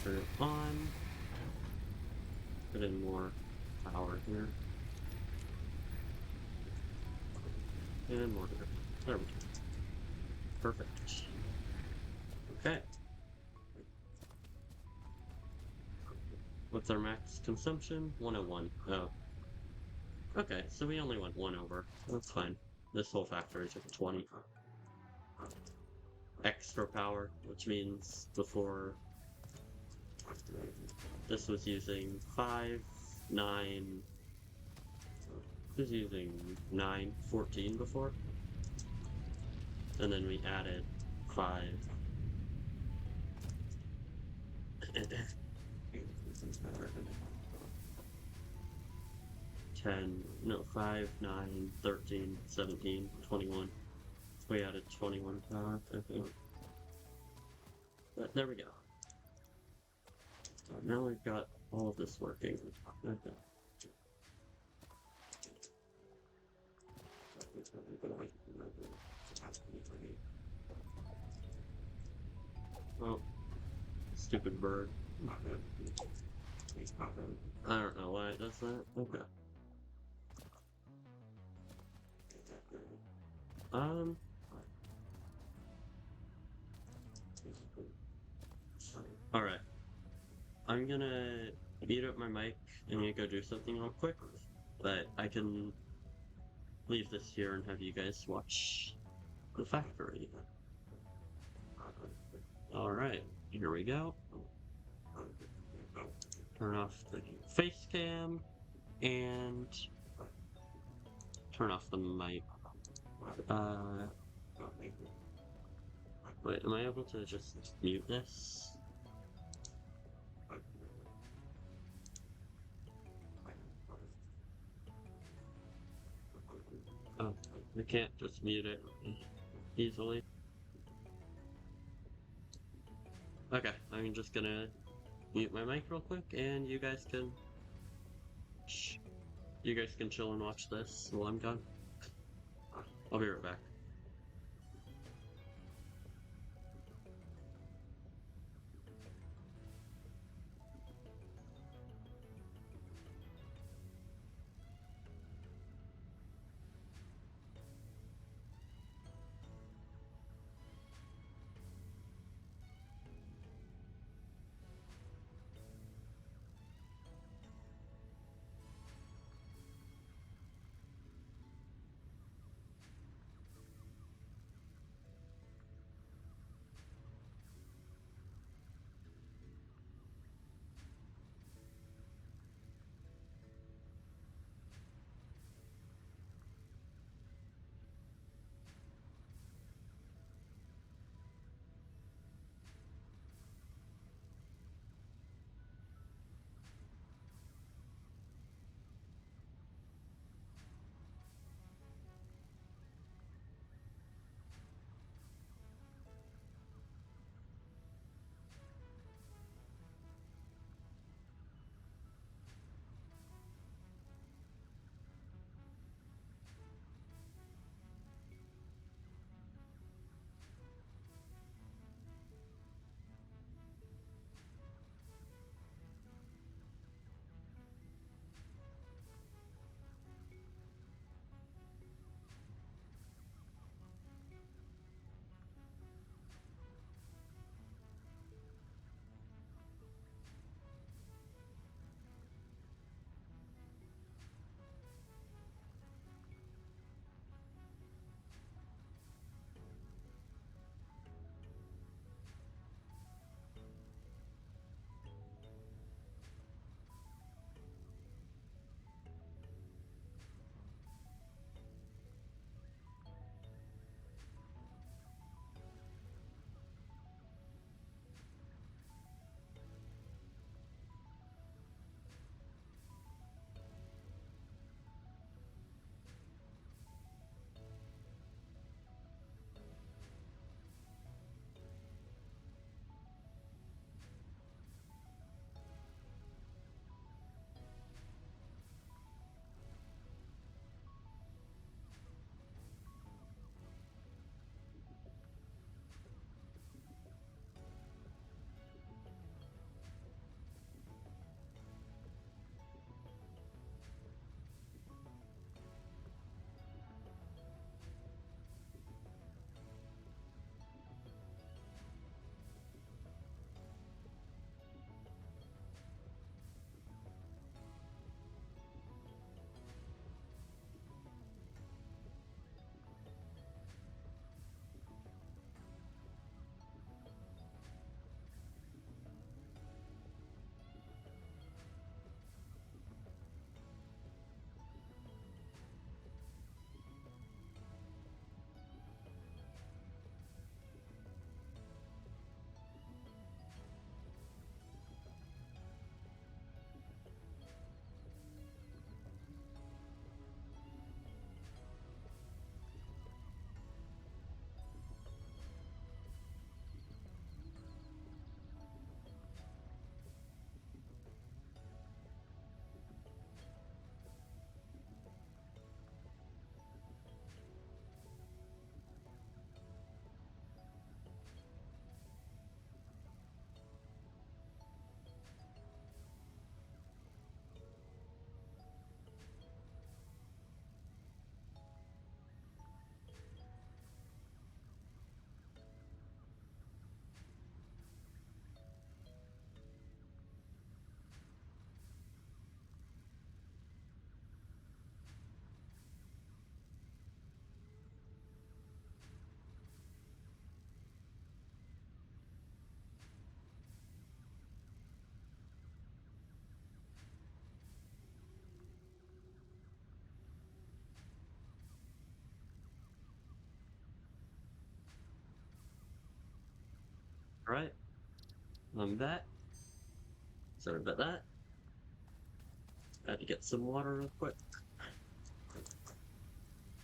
Speaker 1: Turn it on. Put in more power here. And more here. There we go. Perfect. Okay. What's our max consumption? 101. Oh. Okay, so we only went 1 over. That's fine. This whole factory took 20. Extra power, which means before this was using 5, 9. This was using 9, 14 before. And then we added 5. 10, no, 5, 9, 13, 17, 21. We added 21 power, I think. But there we go. So now we've got all of this working. Okay. Oh, stupid bird. I don't know why it does that. Okay. Alright. I'm gonna mute up my mic and I'm gonna go do something real quick, but I can leave this here and have you guys watch the factory. Alright, here we go. Turn off the face cam and turn off the mic. Wait, am I able to just mute this? Oh, I can't just mute it easily. Okay, I'm just gonna mute my mic real quick, and you guys can chill and watch this while I'm gone. I'll be right back. Alright. I'm back. Sorry about that. Had to get some water real quick.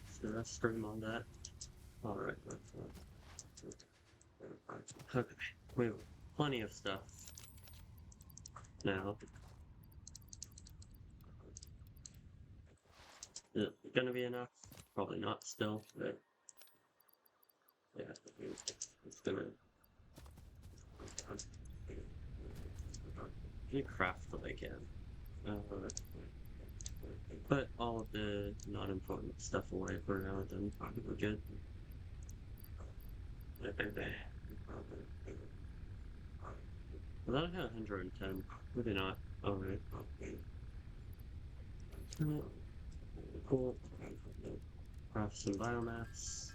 Speaker 1: So let's stream on that. Alright. Okay. We have plenty of stuff now. Is it gonna be enough? Probably not still, but yeah, it's gonna craft what I can. Put all of the non-important stuff away for now, then we're good. Well, that had 110. Maybe not. Alright. Cool. Craft some biomass.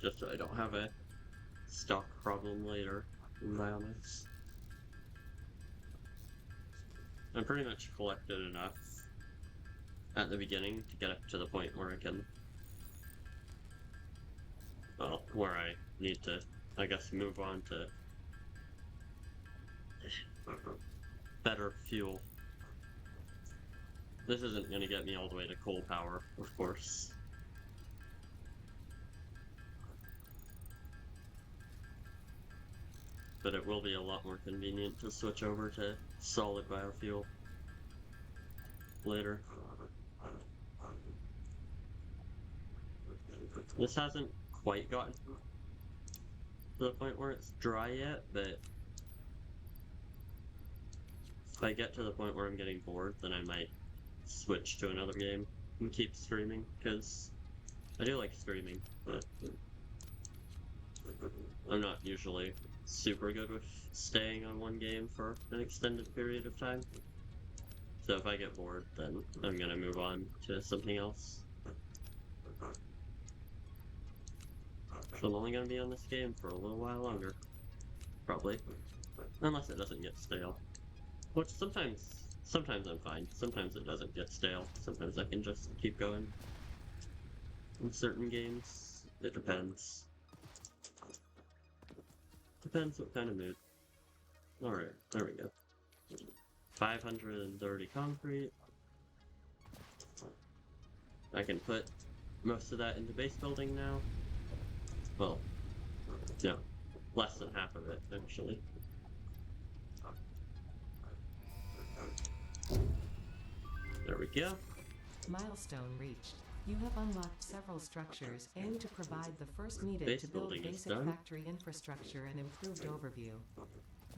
Speaker 1: Just so I don't have a stock problem later in biomass. I pretty much collected enough at the beginning to get up to the point where I can, well, where I need to, I guess, move on to better fuel. This isn't going to get me all the way to coal power, of course. But it will be a lot more convenient to switch over to solid biofuel later. This hasn't quite gotten to the point where it's dry yet, but if I get to the point where I'm getting bored, then I might switch to another game and keep streaming, because I do like streaming, but I'm not usually super good with staying on one game for an extended period of time. So if I get bored, then I'm gonna move on to something else. So I'm only gonna be on this game for a little while longer. Probably. Unless it doesn't get stale. Which sometimes I'm fine. Sometimes it doesn't get stale. Sometimes I can just keep going. In certain games, it depends. Depends what kind of mood. Alright, there we go. 530 concrete. I can put most of that into base building now. Well, no, less than half of it, actually. There we go.
Speaker 2: Milestone reached. You have unlocked several structures aimed to provide the first needed
Speaker 1: Base
Speaker 2: to build
Speaker 1: building is
Speaker 2: basic
Speaker 1: done.
Speaker 2: factory infrastructure and improved overview.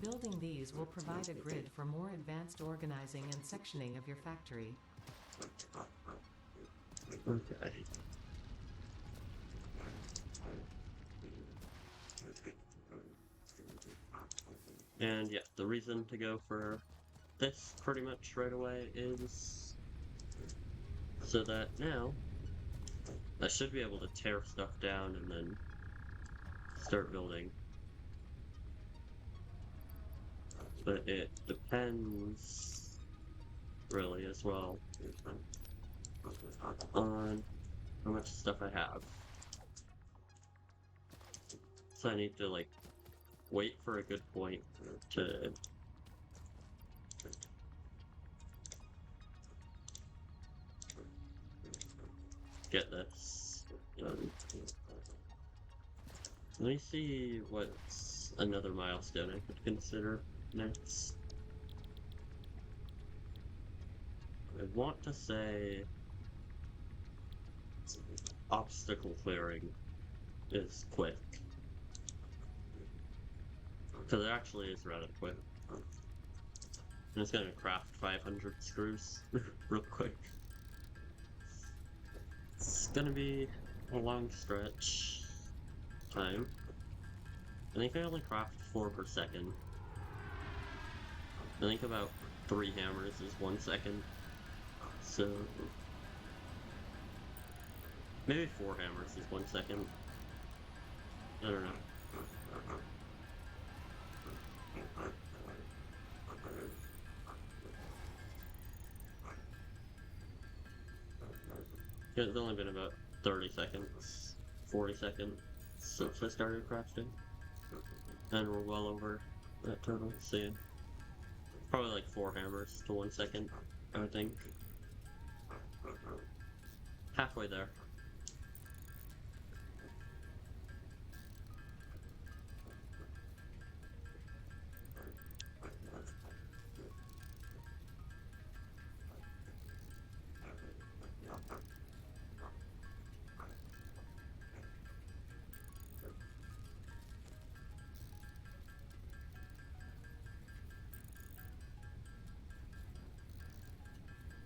Speaker 2: Building these will provide a grid for more advanced organizing and sectioning of your factory.
Speaker 1: Okay. And yeah, the reason to go for this pretty much right away is so that now I should be able to tear stuff down and then start building. But it depends really as well on how much stuff I have. So I need to like wait for a good point to get this done. Let me see what's another milestone I could consider next. I want to say obstacle clearing is quick. Because it actually is rather quick. I'm just gonna craft 500 screws real quick. It's gonna be a long stretch time. I think I only craft 4 per second. I think about 3 hammers is 1 second. So maybe 4 hammers is 1 second. I don't know. It's only been about 30 seconds, 40 seconds. since I started crafting. And we're well over that total, so yeah. Probably like 4 hammers to 1 second, I would think. Halfway there.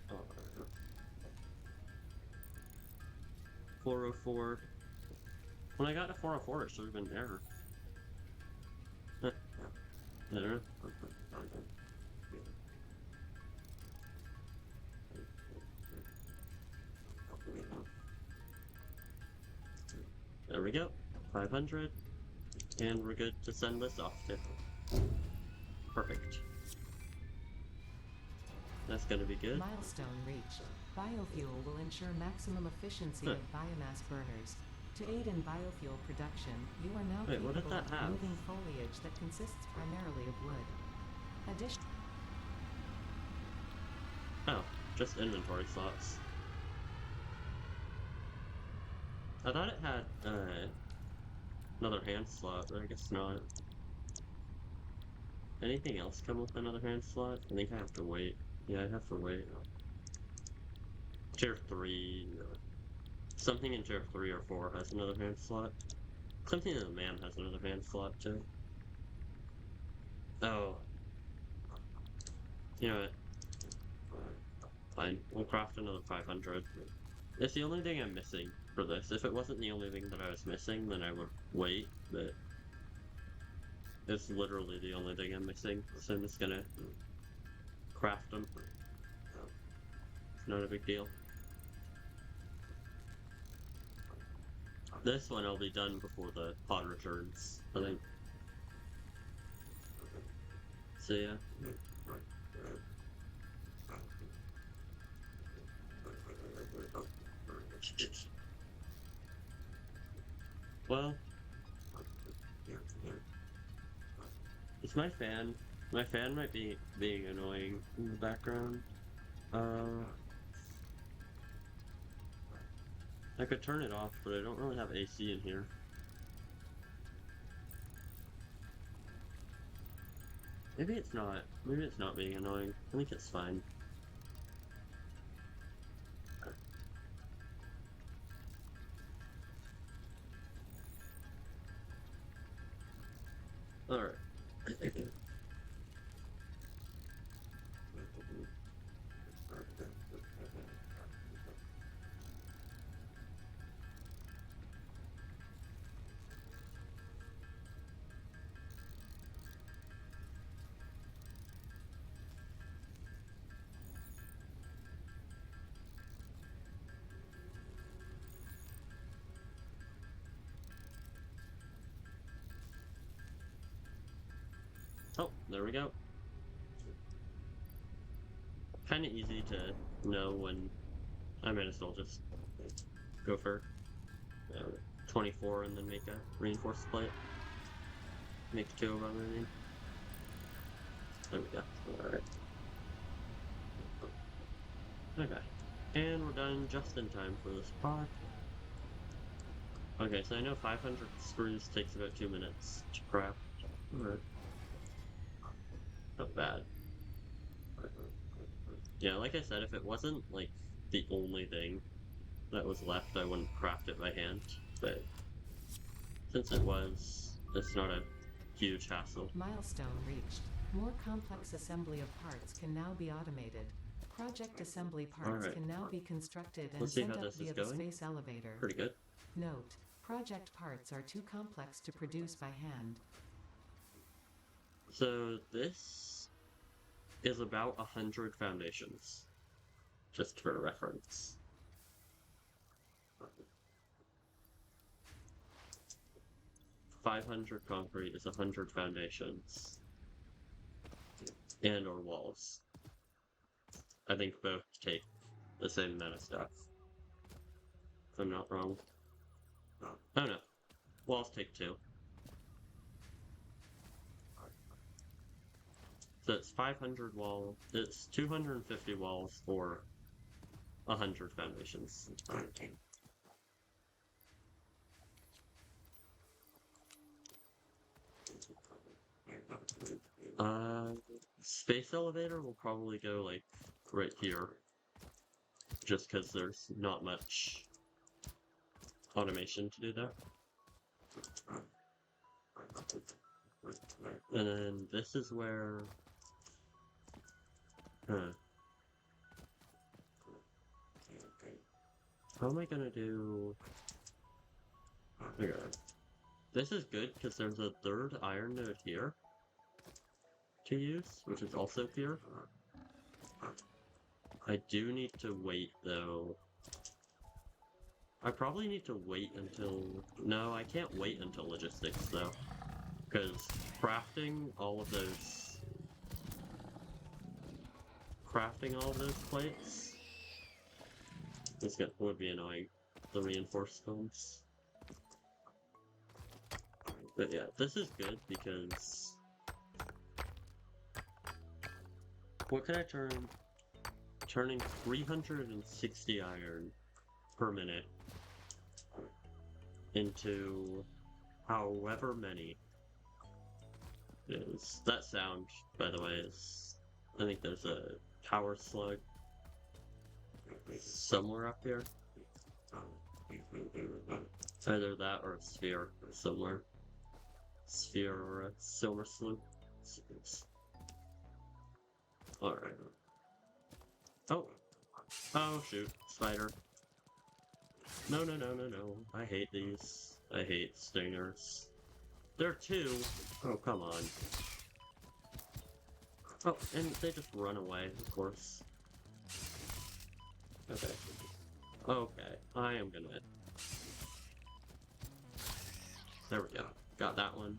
Speaker 1: Uh, 404. When I got to 404, it should have been error. There. There we go. 500. And we're good to send this off to. Perfect. That's gonna be good.
Speaker 2: Milestone reached. Biofuel will ensure maximum efficiency of biomass burners. To aid in biofuel production, you are now
Speaker 1: Wait, what did
Speaker 2: capable
Speaker 1: that
Speaker 2: of
Speaker 1: have?
Speaker 2: moving foliage that consists primarily of wood.
Speaker 1: Oh, just inventory slots. I thought it had, another hand slot, but I guess not. Anything else come with another hand slot? I think I have to wait. Yeah, I have to wait. Tier 3... Something in Tier 3 or 4 has another hand slot. Something in the man has another hand slot, too. Oh. You know what? Fine. We'll craft another 500. It's the only thing I'm missing for this. If it wasn't the only thing that I was missing, then I would wait, but... It's literally the only thing I'm missing, so I'm just gonna craft them. It's not a big deal. This one I'll be done before the pod returns, I think. So yeah. Well, it's my fan. My fan might be being annoying in the background. I could turn it off, but I don't really have AC in here. Maybe it's not. Maybe it's not being annoying. I think it's fine. Alright. Oh, there we go. Kinda easy to know when I might as well just go for 24 and then make a reinforced plate. Make 2 of them, I mean. There we go. Alright. Okay. And we're done just in time for this pod. Okay, so I know 500 screws takes about 2 minutes to craft. Alright. Not bad. Yeah, like I said, if it wasn't, like, the only thing that was left, I wouldn't craft it by hand. But since it was, it's not a huge hassle.
Speaker 2: Milestone reached. More complex assembly of parts can now be automated. Project assembly parts
Speaker 1: Alright.
Speaker 2: can now be constructed and
Speaker 1: Let's see
Speaker 2: sent
Speaker 1: how
Speaker 2: up
Speaker 1: this is
Speaker 2: via the
Speaker 1: going.
Speaker 2: space elevator.
Speaker 1: Pretty good.
Speaker 2: Note: project parts are too complex to produce by hand.
Speaker 1: So this is about 100 foundations, just for reference. $500 concrete is 100 foundations, and or walls. I think both take the same amount of stuff, if I'm not wrong. Oh no, Walls take 2. So it's 500 wall. It's 250 walls for 100 foundations. Space elevator will probably go like right here, just because there's not much automation to do that. And then this is where, how am I gonna do? Okay. This is good because there's a third iron node here to use, which is also here. I do need to wait though. I probably need to wait until... No, I can't wait until logistics though. Because crafting all of those plates would be annoying. The reinforced ones. But yeah, this is good because... What can I turn? Turning 360 iron per minute into however many is. That sound, by the way, is... I think there's a power slug somewhere up here. Either that or a sphere somewhere. Sphere or a silver sloop. Alright. Oh! Oh shoot, spider. No, no, no, no, no. I hate these. I hate stingers. There are 2. Oh, come on. Oh, and they just run away, of course. Okay. Okay, I am gonna... There we go. Got that one.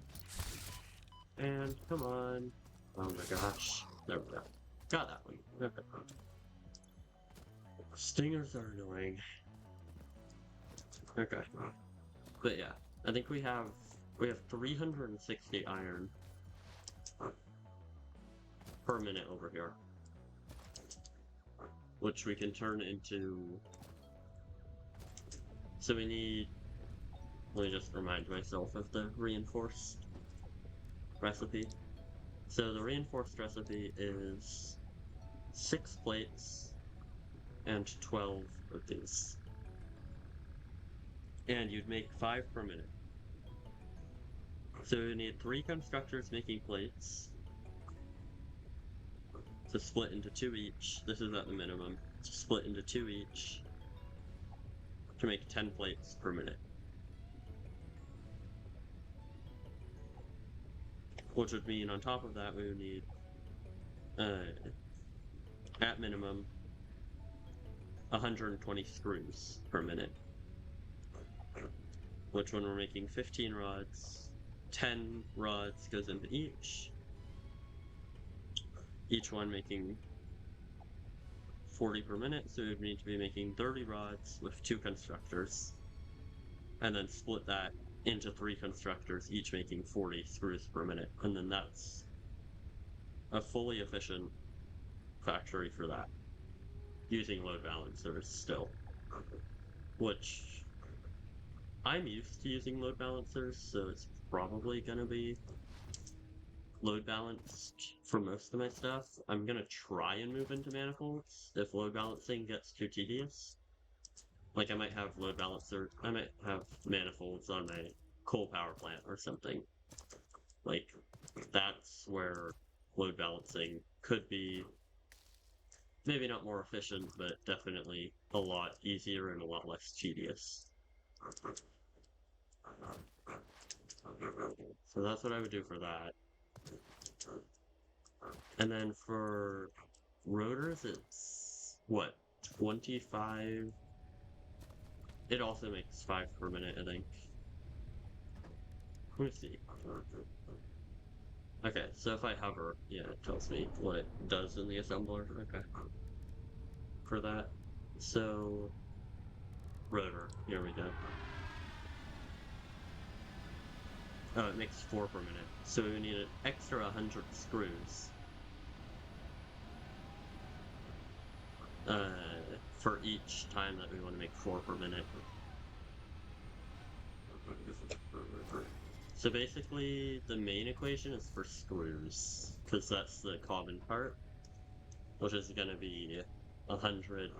Speaker 1: And, come on. Oh my gosh. There we go. Got that one. Okay. Stingers are annoying. Okay. But yeah, I think we have 360 iron per minute over here, which we can turn into... So we need... Let me just remind myself of the reinforced recipe. So the reinforced recipe is 6 plates and 12 of these. And you'd make 5 per minute. So you need 3 constructors making plates to split into 2 each. This is at the minimum. To split into 2 each to make 10 plates per minute. Which would mean on top of that we would need, at minimum, 120 screws per minute. Which when we're making 15 rods, 10 rods goes into each. Each one making 40 per minute, so we would need to be making 30 rods with 2 constructors. And then split that into 3 constructors, each making 40 screws per minute. And then that's a fully efficient factory for that. Using load balancers still. Which I'm used to using load balancers, so it's probably gonna be load balanced for most of my stuff. I'm gonna try and move into manifolds if load balancing gets too tedious. Like I might have manifolds on my coal power plant or something. Like, that's where load balancing could be maybe not more efficient, but definitely a lot easier and a lot less tedious. So that's what I would do for that. And then for rotors, it's what, 25? It also makes 5 per minute, I think. Let me see. Okay, so if I hover, yeah, it tells me what it does in the assembler. Okay. For that. So, rotor, here we go. Oh, it makes 4 per minute. So we need an extra 100 screws. For each time that we want to make 4 per minute. So basically, the main equation is for screws, because that's the common part, which is going to be 100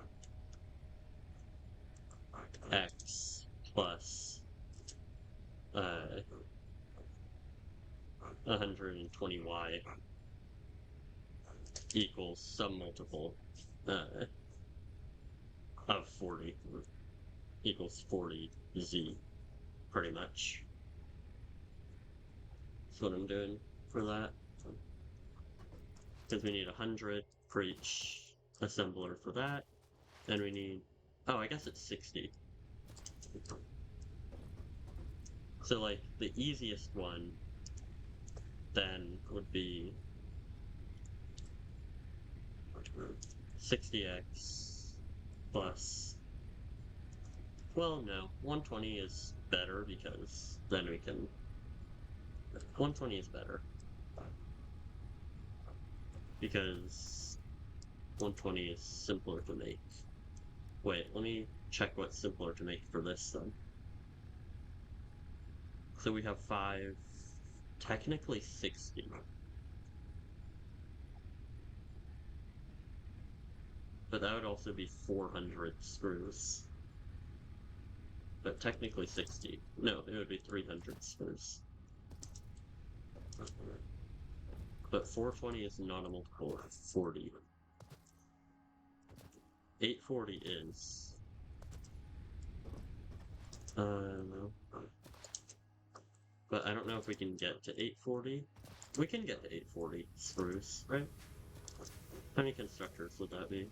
Speaker 1: x plus 120y equals some multiple of 40 equals 40z, pretty much. That's what I'm doing for that. Because we need 100 for each assembler for that, and we need, oh, I guess it's 60. So, like, the easiest one then would be 60x plus, well, no, 120 is better because then we can, 120 is better because 120 is simpler to make. Wait, let me check what's simpler to make for this then. So we have 5, technically 60. But that would also be 400 screws. But technically 60. No, it would be 300 screws. But 420 is not a multiple of 40. 840 is. No. But I don't know if we can get to 840. We can get to 840 screws, right? How many constructors would that be?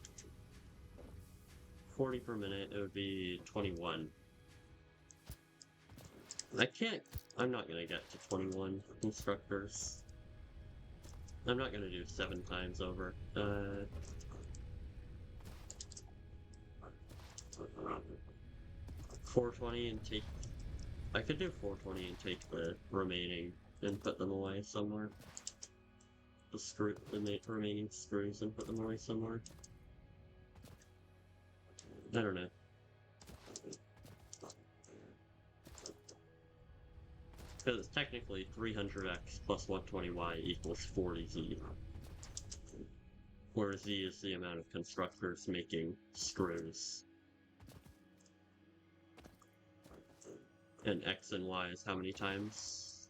Speaker 1: 40 per minute, it would be 21. I'm not gonna get to 21 constructors. I'm not gonna do 7 times over. 420 and take, I could do 420 and take the remaining and put them away somewhere. The remaining screws and put them away somewhere. I don't know. Because it's technically 300x plus 120y equals 40z. Where z is the amount of constructors making screws. And x and y is how many times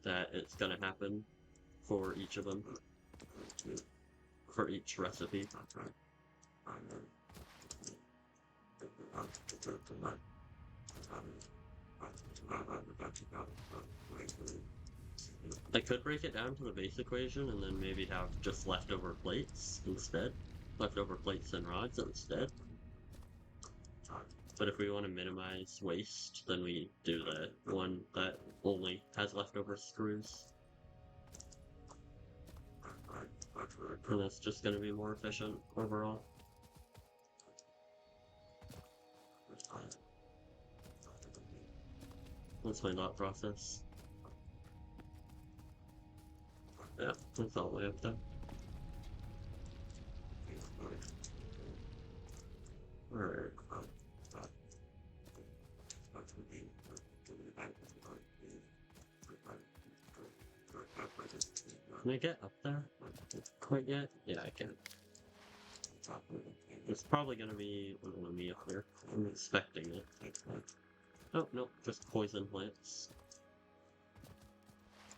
Speaker 1: that it's gonna happen for each of them. For each recipe. I could break it down to the base equation and then maybe have just leftover plates instead. Leftover plates and rods instead. But if we want to minimize waste, then we do the one that only has leftover screws. And that's just going to be more efficient overall. That's my thought process. Yeah, that's all the way up there. Alright. Can I get up there? Quite yet? Yeah, I can. It's probably gonna be me up there. I'm expecting it. Oh, no, just poison plants.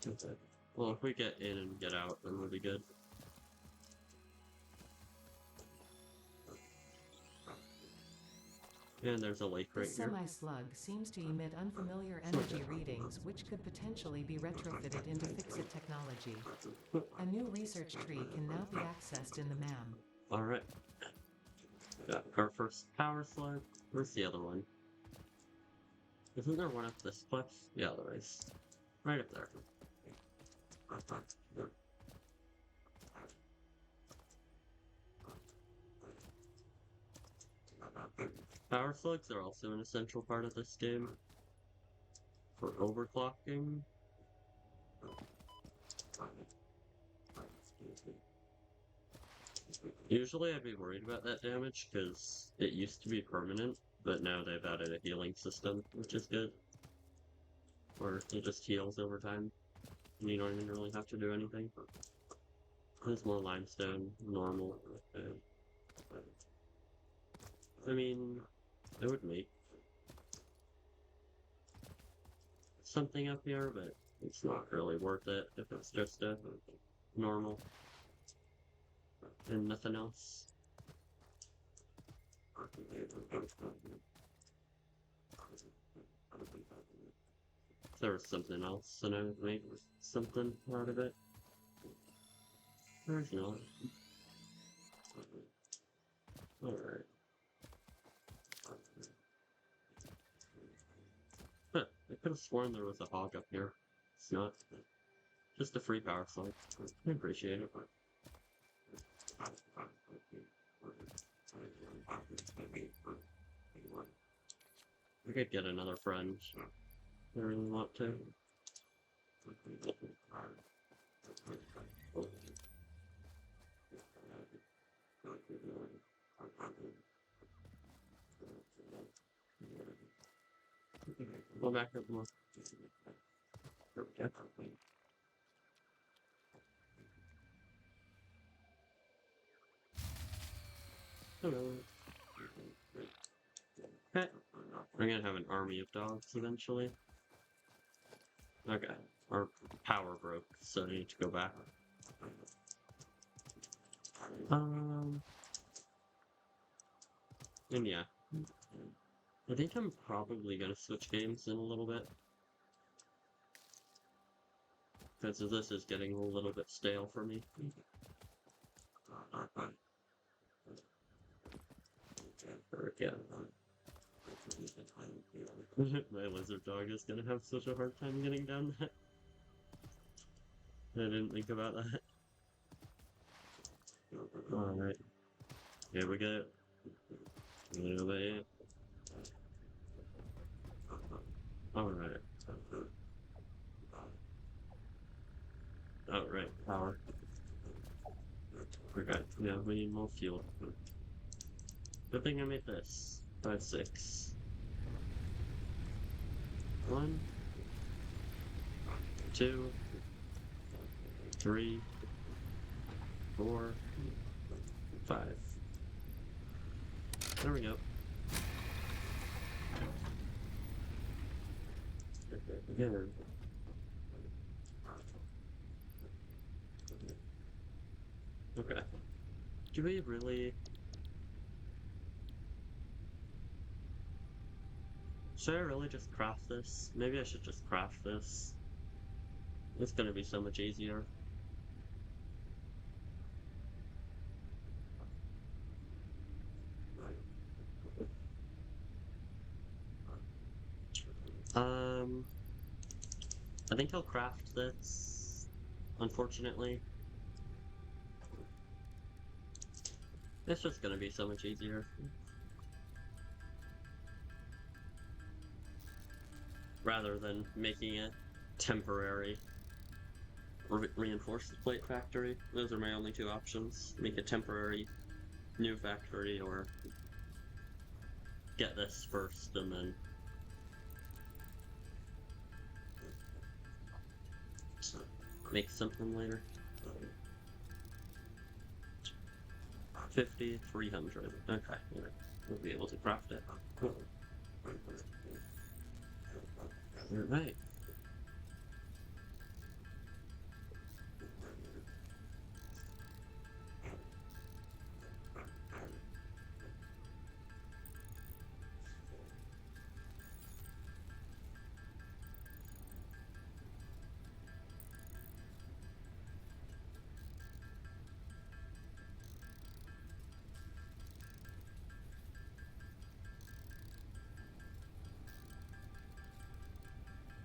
Speaker 1: Okay. Well, if we get in and get out, then we'll be good. And there's a lake right
Speaker 2: This
Speaker 1: here.
Speaker 2: semi-slug seems to emit unfamiliar energy readings which could potentially be retrofitted into Fixit technology. A new research tree can now be accessed in the MAM.
Speaker 1: Alright. Got our first power slug. Where's the other one? Isn't there one up this cliff? Yeah, there is. Right up there. Power slugs are also an essential part of this game. for overclocking. Usually I'd be worried about that damage, because it used to be permanent, but now they've added a healing system, which is good. Or it just heals over time, and you don't even really have to do anything. There's more limestone, normal. I mean, I would make something up here, but it's not really worth it if it's just a normal and nothing else. If there was something else, then I would make something out of it. There's not. Alright. Huh, I could have sworn there was a hog up here. It's not. Just a free power slide. I appreciate it. I could get another friend. I really want to. Go back up more. Hello. Okay. We're gonna have an army of dogs eventually. Okay. Our power broke, so I need to go back. And yeah. I think I'm probably gonna switch games in a little bit. Because this is getting a little bit stale for me. Yeah. My lizard dog is gonna have such a hard time getting down that. I didn't think about that. Alright. Here we go. Alright. Alright, power. Okay, yeah, we need more fuel. Good thing I made this. 5, 6. 1, 2, 3, 4, 5. There we go. Again. Okay. Do we really... Should I really just craft this? Maybe I should just craft this. It's gonna be so much easier. I think I'll craft this, unfortunately. It's just gonna be so much easier. Rather than making a temporary reinforced plate factory. Those are my only two options. Make a temporary new factory or get this first and then make something later. 50, 300. Okay, we'll be able to craft it. Alright.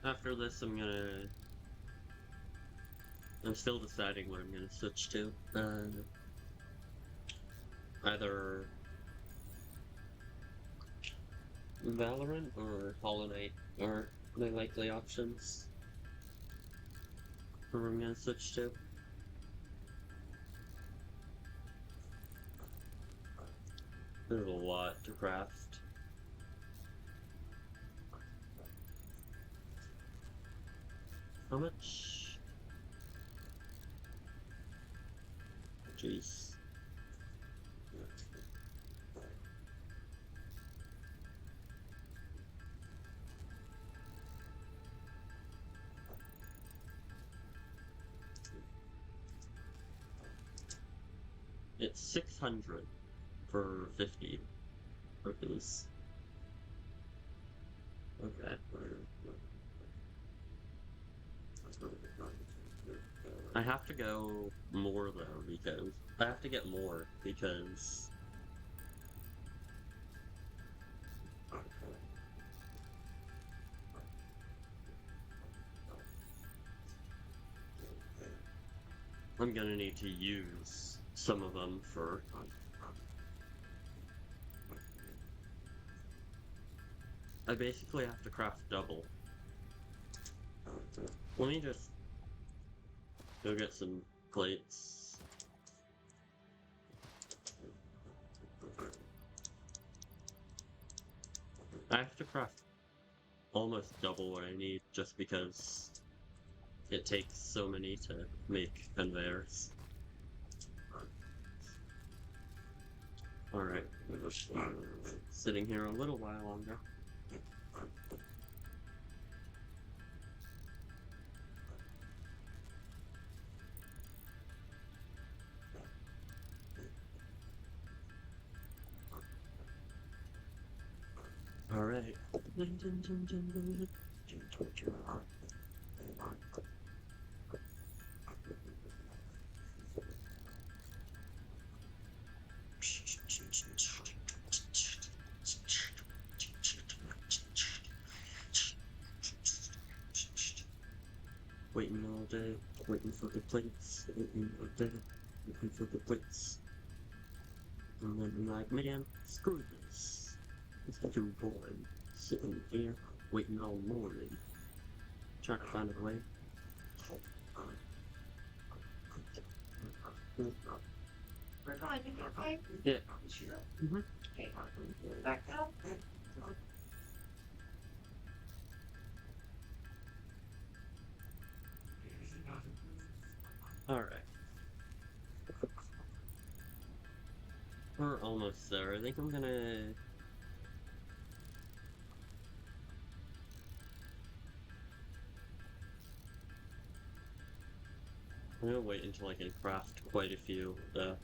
Speaker 1: After this, I'm still deciding what I'm gonna switch to. Either Valorant or Hollow Knight, or my likely options for what I'm gonna switch to. There's a lot to craft. How much? Jeez. It's 600 for 50 rupees. Okay. I have to go more though, because I have to get more because I'm gonna need to use some of them for I basically have to craft double. Let me just go get some plates. I have to craft almost double what I need just because it takes so many to make conveyors. Alright, sitting here a little while longer. Alright. Waiting all day, waiting for the plates, waiting all day, waiting for the plates. And then I'm like, man, screw this. It's too boring. Sitting here, waiting all morning. Trying to find a way.
Speaker 4: We're going to get paid.
Speaker 1: Yeah.
Speaker 4: Sure.
Speaker 1: Mm-hmm.
Speaker 4: Okay. Back up.
Speaker 1: Alright. We're almost there. I think I'm gonna... I'm gonna wait until I can craft quite a few, though.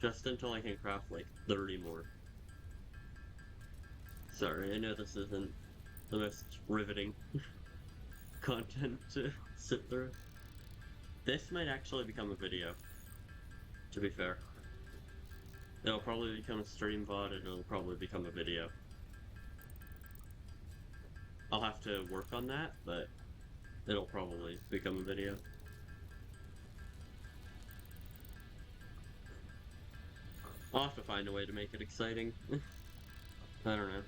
Speaker 1: Just until I can craft like 30 more. Sorry, I know this isn't the most riveting content to sit through. This might actually become a video, to be fair. It'll probably become a stream VOD and it'll probably become a video. I'll have to work on that, but it'll probably become a video. I'll have to find a way to make it exciting. I don't know.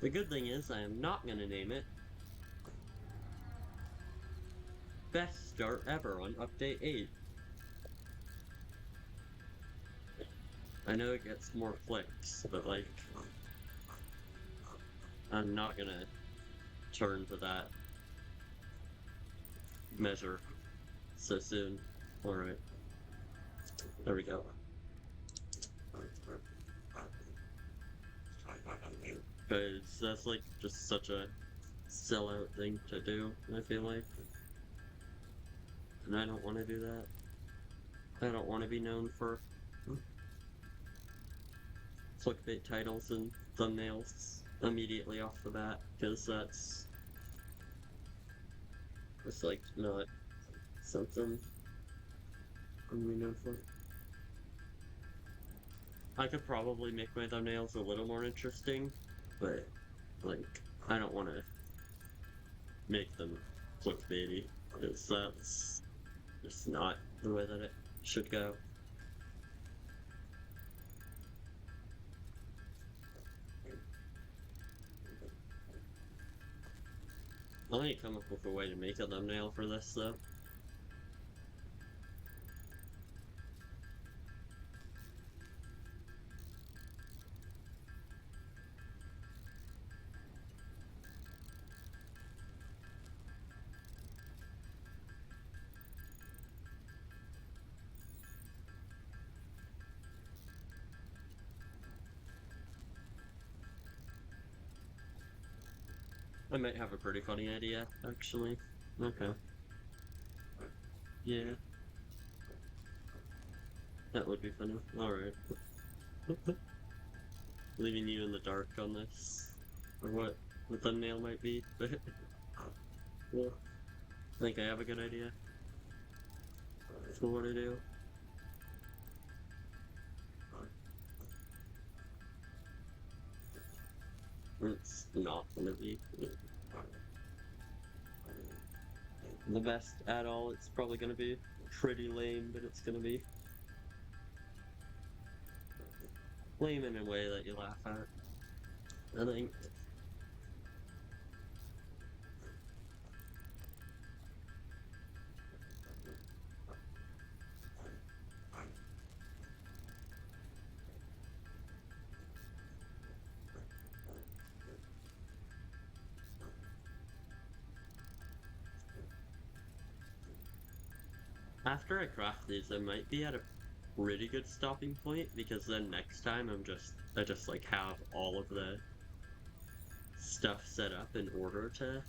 Speaker 1: The good thing is I am not gonna name it Best Start Ever on Update 8. I know it gets more clicks, but like, I'm not gonna turn to that measure so soon. Alright. There we go. Because that's like just such a sellout thing to do, I feel like. And I don't want to do that. I don't want to be known for clickbait titles and thumbnails immediately off the bat, because that's like not something I'm really known for. I could probably make my thumbnails a little more interesting, but like I don't want to make them clickbaity, because that's just not the way that it should go. I need to come up with a way to make a thumbnail for this, though. I might have a pretty funny idea, actually. Okay. Yeah. That would be funny. Alright. Leaving you in the dark on this. Or what the thumbnail might be, but... well, I think I have a good idea for what to do. It's not gonna be the best at all. It's probably gonna be pretty lame, but it's gonna be lame in a way that you laugh at, I think. After I craft these, I might be at a pretty good stopping point, because then next time I just like have all of the stuff set up in order to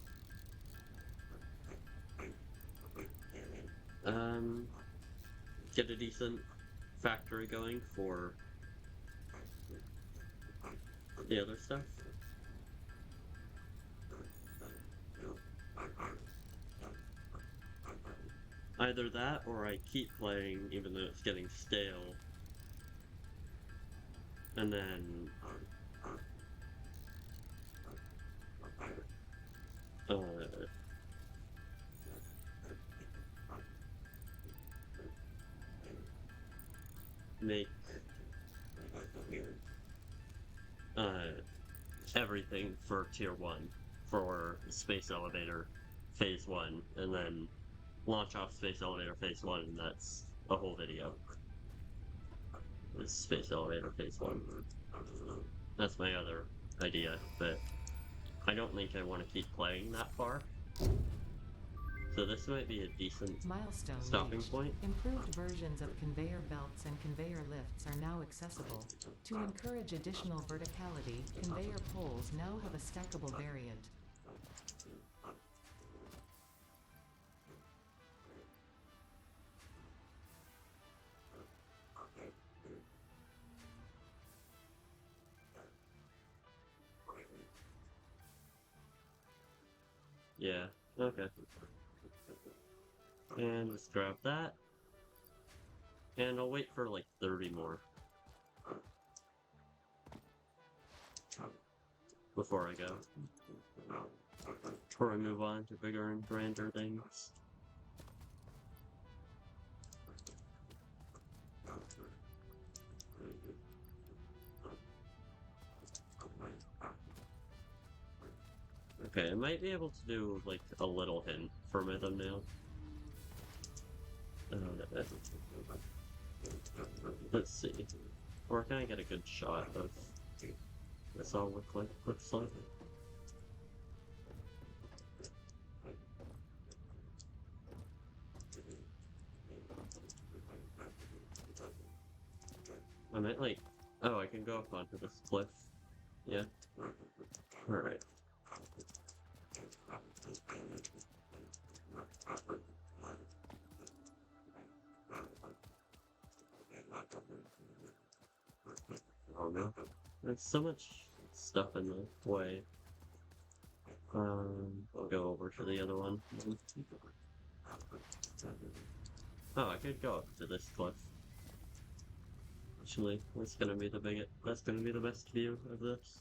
Speaker 1: get a decent factory going for the other stuff. Either that, or I keep playing even though it's getting stale, and then make everything for Tier 1 for Space Elevator Phase 1, and then launch off Space Elevator Phase 1, and that's a whole video. It's Space Elevator Phase 1. That's my other idea, but I don't think I want to keep playing that far. So this might be a decent
Speaker 2: Milestone
Speaker 1: stopping
Speaker 2: reached.
Speaker 1: point.
Speaker 2: Improved versions of conveyor belts and conveyor lifts are now accessible. To encourage additional verticality, conveyor poles now have a stackable variant.
Speaker 1: Yeah, okay. And let's grab that. And I'll wait for like 30 more before I go. Before I move on to bigger and grander things. Okay, I might be able to do like a little hint for my thumbnail. Let's see. Or can I get a good shot of this all looks like? I might like, oh, I can go up onto this cliff. Yeah. Alright. Oh no. There's so much stuff in the way. I'll go over to the other one. Oh, I could go up to this cliff. Actually, that's gonna be the best view of this.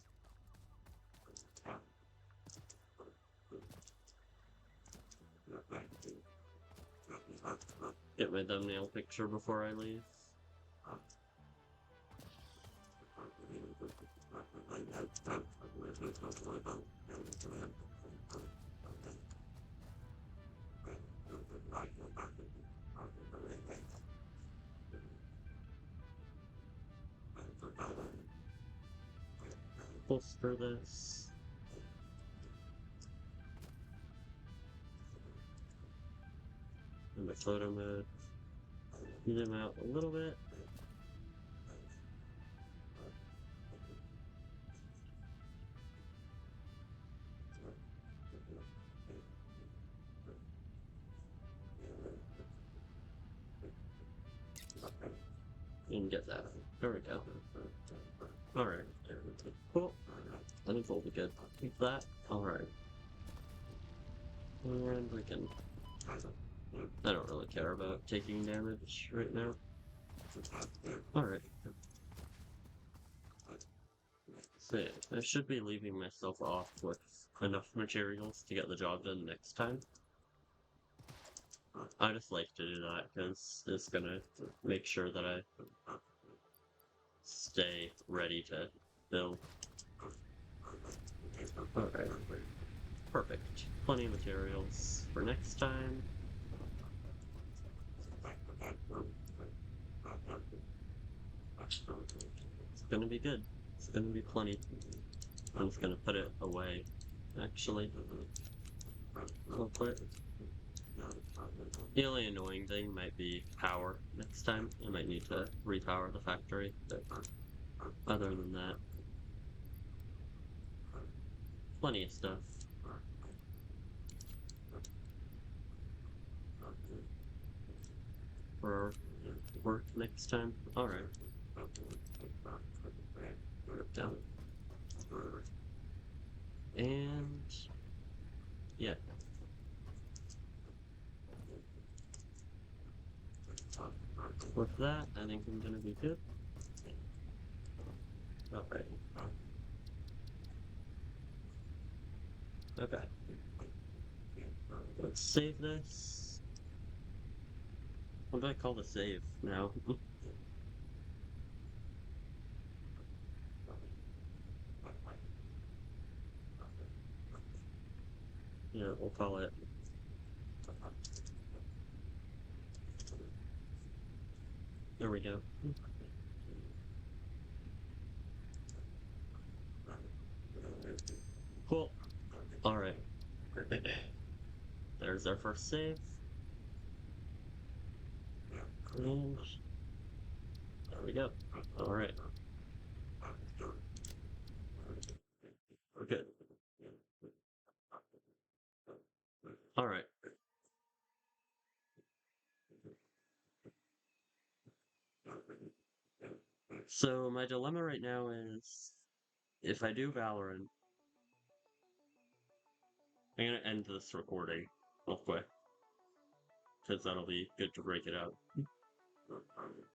Speaker 1: get my thumbnail picture before I leave. Bolster this. In my photo mode. Zoom out a little bit. And get that. There we go. Alright. Cool. I think we'll be good. Keep that. Alright. And we can... I don't really care about taking damage right now. Alright. So yeah, I should be leaving myself off with enough materials to get the job done next time. I just like to do that because it's gonna make sure that I stay ready to build. Alright. Perfect. Plenty of materials for next time. It's gonna be good. It's gonna be plenty. I'm just gonna put it away, actually. Real quick. The only annoying thing might be power next time. I might need to repower the factory, but other than that, plenty of stuff. For work next time. Alright. Down. And yeah. With that, I think I'm gonna be good. Alright. Okay. Let's save this. What do I call the save now? Yeah, we'll call it. There we go. Cool. Alright. There's our first save. And there we go. Alright. We're good. Alright. So my dilemma right now is if I do Valorant, I'm gonna end this recording real quick. Because that'll be good to break it up.